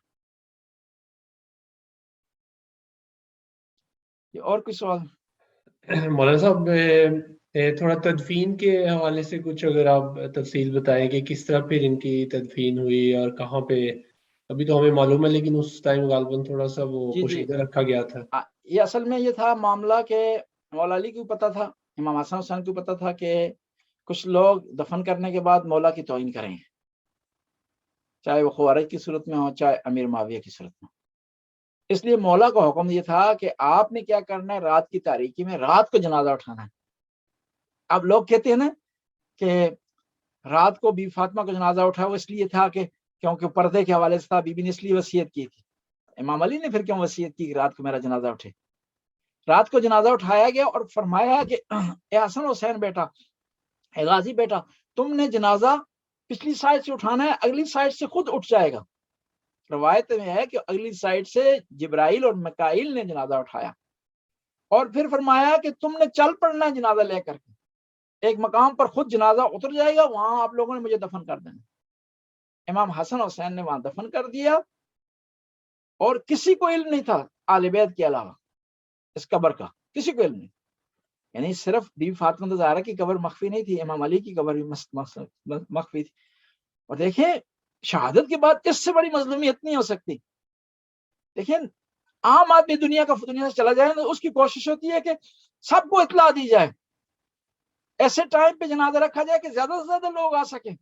اور کوئی سوال؟ مولانا صاحب تھوڑا تدفین کے حوالے سے کچھ اگر آپ تفصیل بتائیں کہ کس طرح پھر ان کی تدفین ہوئی اور کہاں پہ؟ ابھی تو ہمیں معلوم ہے لیکن اس ٹائم غالباً تھوڑا سا وہ جی پوشیدہ رکھا گیا تھا۔ یہ اصل میں یہ تھا معاملہ کہ مولا علی کو پتا تھا، امام حسن حسین کو پتا تھا کہ کچھ لوگ دفن کرنے کے بعد مولا کی توہین کریں گے، چاہے وہ خوارج کی صورت میں ہو چاہے امیر معاویہ کی صورت میں. اس لیے مولا کا حکم یہ تھا کہ آپ نے کیا کرنا ہے، رات کی تاریکی میں رات کو جنازہ اٹھانا ہے. اب لوگ کہتے ہیں نا کہ رات کو بی فاطمہ کا جنازہ اٹھا، وہ اس لیے تھا کہ کیونکہ پردے کے حوالے سے تھا، بی بی نے اس لیے وصیت کی تھی. امام علی نے پھر کیوں وصیت کی کہ رات کو میرا جنازہ اٹھے؟ رات کو جنازہ اٹھایا گیا اور فرمایا کہ اے حسن حسین بیٹا، اے غازی بیٹا، تم نے جنازہ پچھلی سائڈ سے اٹھانا ہے، اگلی سائڈ سے خود اٹھ جائے گا. روایت میں ہے کہ اگلی سائڈ سے جبرائیل اور میکائیل نے جنازہ اٹھایا اور پھر فرمایا کہ تم نے چل پڑنا ہے جنازہ لے کر کے، ایک مقام پر خود جنازہ اتر جائے گا، وہاں آپ لوگوں نے مجھے دفن کر دینا. امام حسن حسین نے وہاں دفن کر دیا اور کسی کو علم نہیں تھا آل بیت کے علاوہ اس قبر کا، کسی کو علم نہیں. یعنی صرف بی بی فاطمہ زہرا کی قبر مخفی نہیں تھی، امام علی کی قبر بھی مخفی تھی. اور دیکھیں شہادت کے بعد اس سے بڑی مظلومیت نہیں ہو سکتی. دیکھیں عام آدمی دنیا سے چلا جائے تو اس کی کوشش ہوتی ہے کہ سب کو اطلاع دی جائے، ایسے ٹائم پہ جنازہ رکھا جائے کہ زیادہ سے زیادہ لوگ آ سکیں.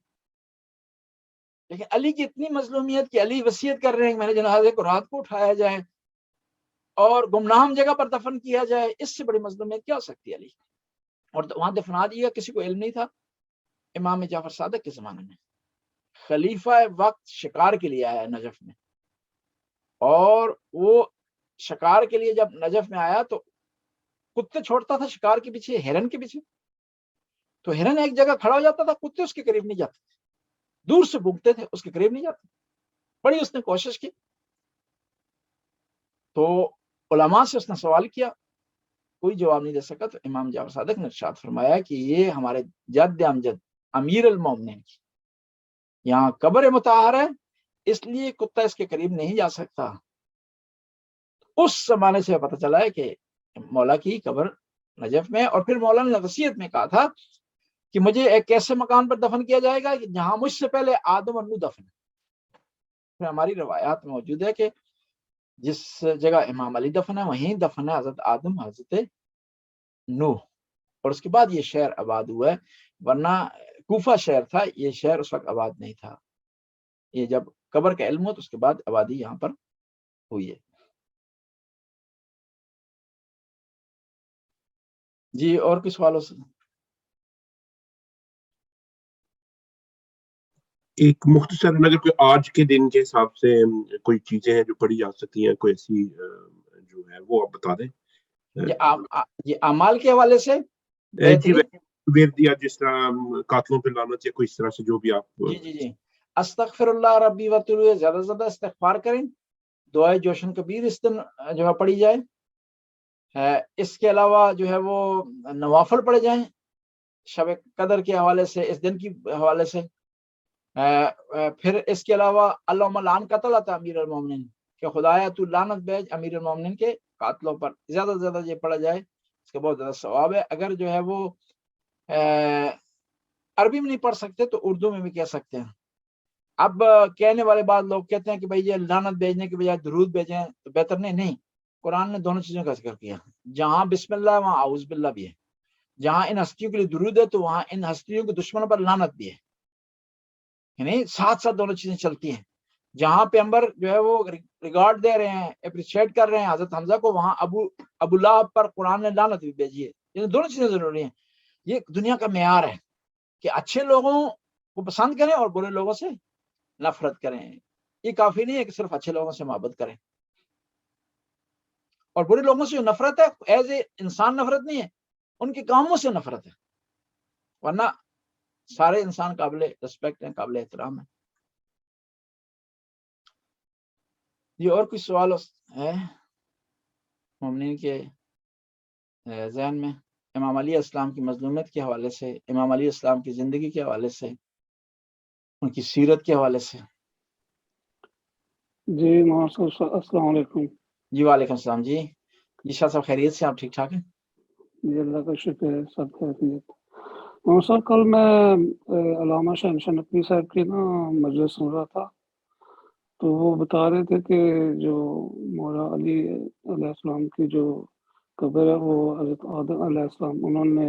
لیکن علی کی اتنی مظلومیت کہ علی وصیت کر رہے ہیں کہ میرے جنازے کو رات کو اٹھایا جائے اور گمنام جگہ پر دفن کیا جائے، اس سے بڑی مظلومیت کیا ہو سکتی ہے علی؟ اور وہاں دفنا دیا، کسی کو علم نہیں تھا. امام جعفر صادق کے زمانے میں خلیفہ وقت شکار کے لیے آیا نجف میں، اور وہ شکار کے لیے جب نجف میں آیا تو کتے چھوڑتا تھا شکار کے پیچھے، ہرن کے پیچھے. تو ہرن ایک جگہ کھڑا ہو جاتا تھا، کتے اس کے قریب نہیں جاتے تھے، دور سے بھونکتے تھے، اس کے قریب نہیں جاتے. بڑی اس نے کوشش کی. تو علماء سے اس نے سوال کیا، کوئی جواب نہیں دے سکا. تو امام جعفر صادق نے ارشاد فرمایا کہ یہ ہمارے جد امجد امیر المومنین کی یہاں قبر مطہر ہے، اس لیے کتا اس کے قریب نہیں جا سکتا. اس زمانے سے پتہ چلا ہے کہ مولا کی قبر نجف میں. اور پھر مولا نے وصیت میں کہا تھا کہ مجھے ایک ایسے مکان پر دفن کیا جائے گا کہ جہاں مجھ سے پہلے آدم اور نوح دفن. پھر ہماری روایات میں موجود ہے کہ جس جگہ امام علی دفن ہے وہیں دفن ہے حضرت آدم، حضرت نوح، اور اس کے بعد یہ شہر آباد ہوا ہے. ورنہ کوفہ شہر تھا، یہ شہر اس وقت آباد نہیں تھا. یہ جب قبر کا علم ہو تو اس کے بعد آبادی یہاں پر ہوئی ہے. جی اور کچھ سوالوں سے ایک مختصر اگر کوئی آج کے دن کے حساب سے کوئی چیزیں ہیں جو پڑھی جا سکتی ہیں، کوئی ایسی جو ہے وہ آپ بتا دیں. یہ اعمال کے حوالے سے جی ویردیا جس طرح قاتلوں پہ لعنت یا کوئی اس طرح سے جو بھی آپ. جی استغفر اللہ ربی واتوب، زیادہ سے زیادہ استغفار کریں. دعائے جوشن کبیر اس دن جو ہے پڑھی جائے. اس کے علاوہ جو ہے وہ نوافل پڑھے جائیں شب قدر کے حوالے سے، اس دن کی حوالے سے. پھر اس کے علاوہ اللہم لعن قتلۃ امیر المومنین، کہ خدایا تو لعنت بھیج امیر المومنین کے قاتلوں پر. زیادہ سے زیادہ یہ پڑھا جائے، اس کا بہت زیادہ ثواب ہے. اگر جو ہے وہ عربی میں نہیں پڑھ سکتے تو اردو میں بھی کہہ سکتے ہیں. اب کہنے والے بعض لوگ کہتے ہیں کہ بھائی یہ لعنت بھیجنے کے بجائے درود بھیجیں تو بہتر. نہیں، قرآن نے دونوں چیزوں کا ذکر کیا. جہاں بسم اللہ وہاں اعوذ باللہ بھی ہے. جہاں ان ہستیوں کے لیے درود ہے تو وہاں ان ہستیوں کے دشمنوں پر لعنت بھی ہے. یعنی ساتھ ساتھ دونوں چیزیں چلتی ہیں. جہاں پیغمبر جو ہے وہ ریگارڈ دے رہے ہیں، اپریشیٹ کر رہے ہیں حضرت حمزہ کو، وہاں ابو لہب پر قرآن نے لعنت بھی بھیجی ہے. یعنی دونوں چیزیں ضروری ہیں. یہ دنیا کا معیار ہے کہ اچھے لوگوں کو پسند کریں اور برے لوگوں سے نفرت کریں. یہ کافی نہیں ہے کہ صرف اچھے لوگوں سے محبت کریں. اور برے لوگوں سے جو نفرت ہے ایز اے انسان نفرت نہیں ہے، ان کے کاموں سے نفرت ہے. ورنہ سارے انسان قابل رسپیکٹ ہیں، قابل احترام ہیں. یہ اور کچھ سوال ہے مومنین کے ذہن میں امام علیہ السلام کی مظلومیت کے حوالے سے، امام علیہ السلام کی زندگی کے حوالے سے، ان کی سیرت کے حوالے سے؟ جی السلام علیکم. جی وعلیکم السلام. جی شاہ صاحب خیریت سے؟ آپ ٹھیک ٹھاک ہیں؟ جی اللہ کا شکر ہے، سب خیریت. صاحب کل میں علامہ شہنشاہ نقوی صاحب کی مجلس سن رہا تھا، تو وہ بتا رہے تھے کہ جو مولا علی علیہ السلام کی جو قبر ہے وہ حضرت آدم علیہ السلام انہوں نے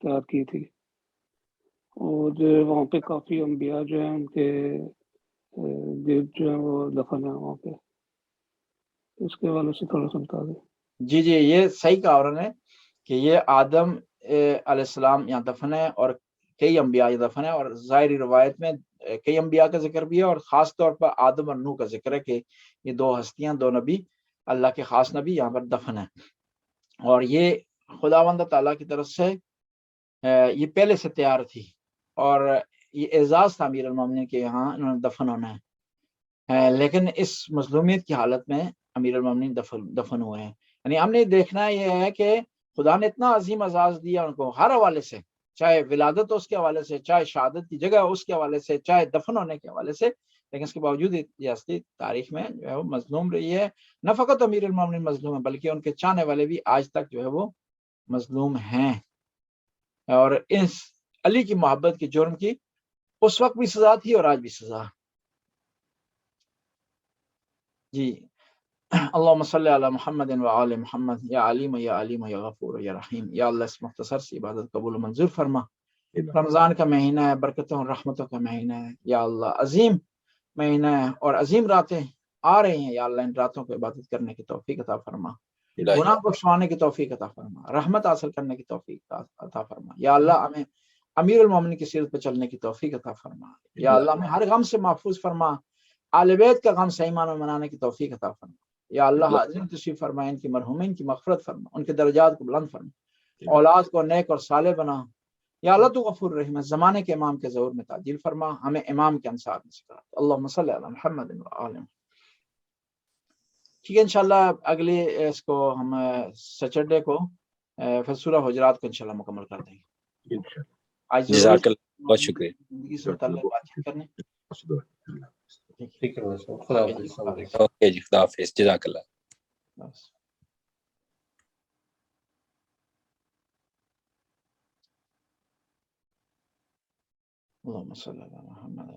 تیار کی تھی. اور جو وہاں پہ کافی انبیاء جو ہیں ان کے گرد جو ہیں وہ دفن ہیں وہاں پہ، اس کے حوالے سے تھوڑا سا بتا دیں۔ جی جی، یہ صحیح کہا انہوں نے کہ یہ آدم علیہ السلام یہاں دفن ہے اور کئی انبیاء یہ دفن ہے، اور ظاہری روایت میں کئی انبیاء کا ذکر بھی ہے، اور خاص طور پر آدم اور نوح کا ذکر ہے کہ یہ دو ہستیاں، دو نبی، اللہ کے خاص نبی یہاں پر دفن ہیں، اور یہ خداوند تعالیٰ کی طرف سے یہ پہلے سے تیار تھی، اور یہ اعزاز تھا امیر المومنین کے یہاں انہوں نے دفن ہونا ہے، لیکن اس مظلومیت کی حالت میں امیر المومنین دفن ہوئے ہیں۔ یعنی ہم نے دیکھنا یہ ہے کہ خدا نے اتنا عظیم اعزاز دیا ان کو ہر حوالے سے، چاہے ولادت اس کے حوالے سے، چاہے شہادت کی جگہ اس کے حوالے سے، چاہے دفن ہونے کے حوالے سے، لیکن اس کے باوجود ریاستی تاریخ میں جو ہے وہ مظلوم رہی ہے۔ نہ فقط امیر المومنین مظلوم ہے بلکہ ان کے چاہنے والے بھی آج تک جو ہے وہ مظلوم ہیں، اور اس علی کی محبت کے جرم کی اس وقت بھی سزا تھی اور آج بھی سزا۔ جی، اللہم صلی علی محمد و آل محمد، یا علیم یا علیم یا غفور یا رحیم۔ یا اللہ اس مختصر سی عبادت قبول و منظور فرما۔ رمضان کا مہینہ ہے، برکتوں اور رحمتوں کا مہینہ ہے، یا اللہ عظیم مہینہ ہے اور عظیم راتیں آ رہی ہیں، یا اللہ ان راتوں کو عبادت کرنے کی توفیق عطا فرما، گناہ بخشوانے کی توفیق عطا فرما، رحمت حاصل کرنے کی توفیق عطا فرما، یا اللہ ہمیں امیر المومنین کی سیرت پہ چلنے کی توفیق عطا فرما، یا اللہ ہمیں ہر غم سے محفوظ فرما، آل بیت کا غم صحیح معنوں میں منانے کی توفیق عطا فرما، یا اللہ حاضرین تشریف فرما، ان کی مرحومین کی مغفرت فرما، ان کے درجات کو بلند فرما، اولاد کو نیک اور صالح بنا، یا اللہ تو غفور رحیم ہے، زمانے کے امام کے ظہور میں تعجیل فرما، ہمیں امام کے انصار میں سے کرا۔ اللہم صلی علی محمد و آل محمد۔ ٹھیک ہے، انشاءاللہ اگلی اس کو ہم سیٹرڈے کو پھر سورہ حجرات کو انشاءاللہ مکمل کر دیں گے۔ آج جزاک اللہ، بہت شکریہ۔ زندگی سے متعلق بات چیت کرنے۔ ٹھیک ہے، خدا حافظ۔ اوکے جی، خدا حافظ، جزاک اللہ۔ اللہم صلی علی محمد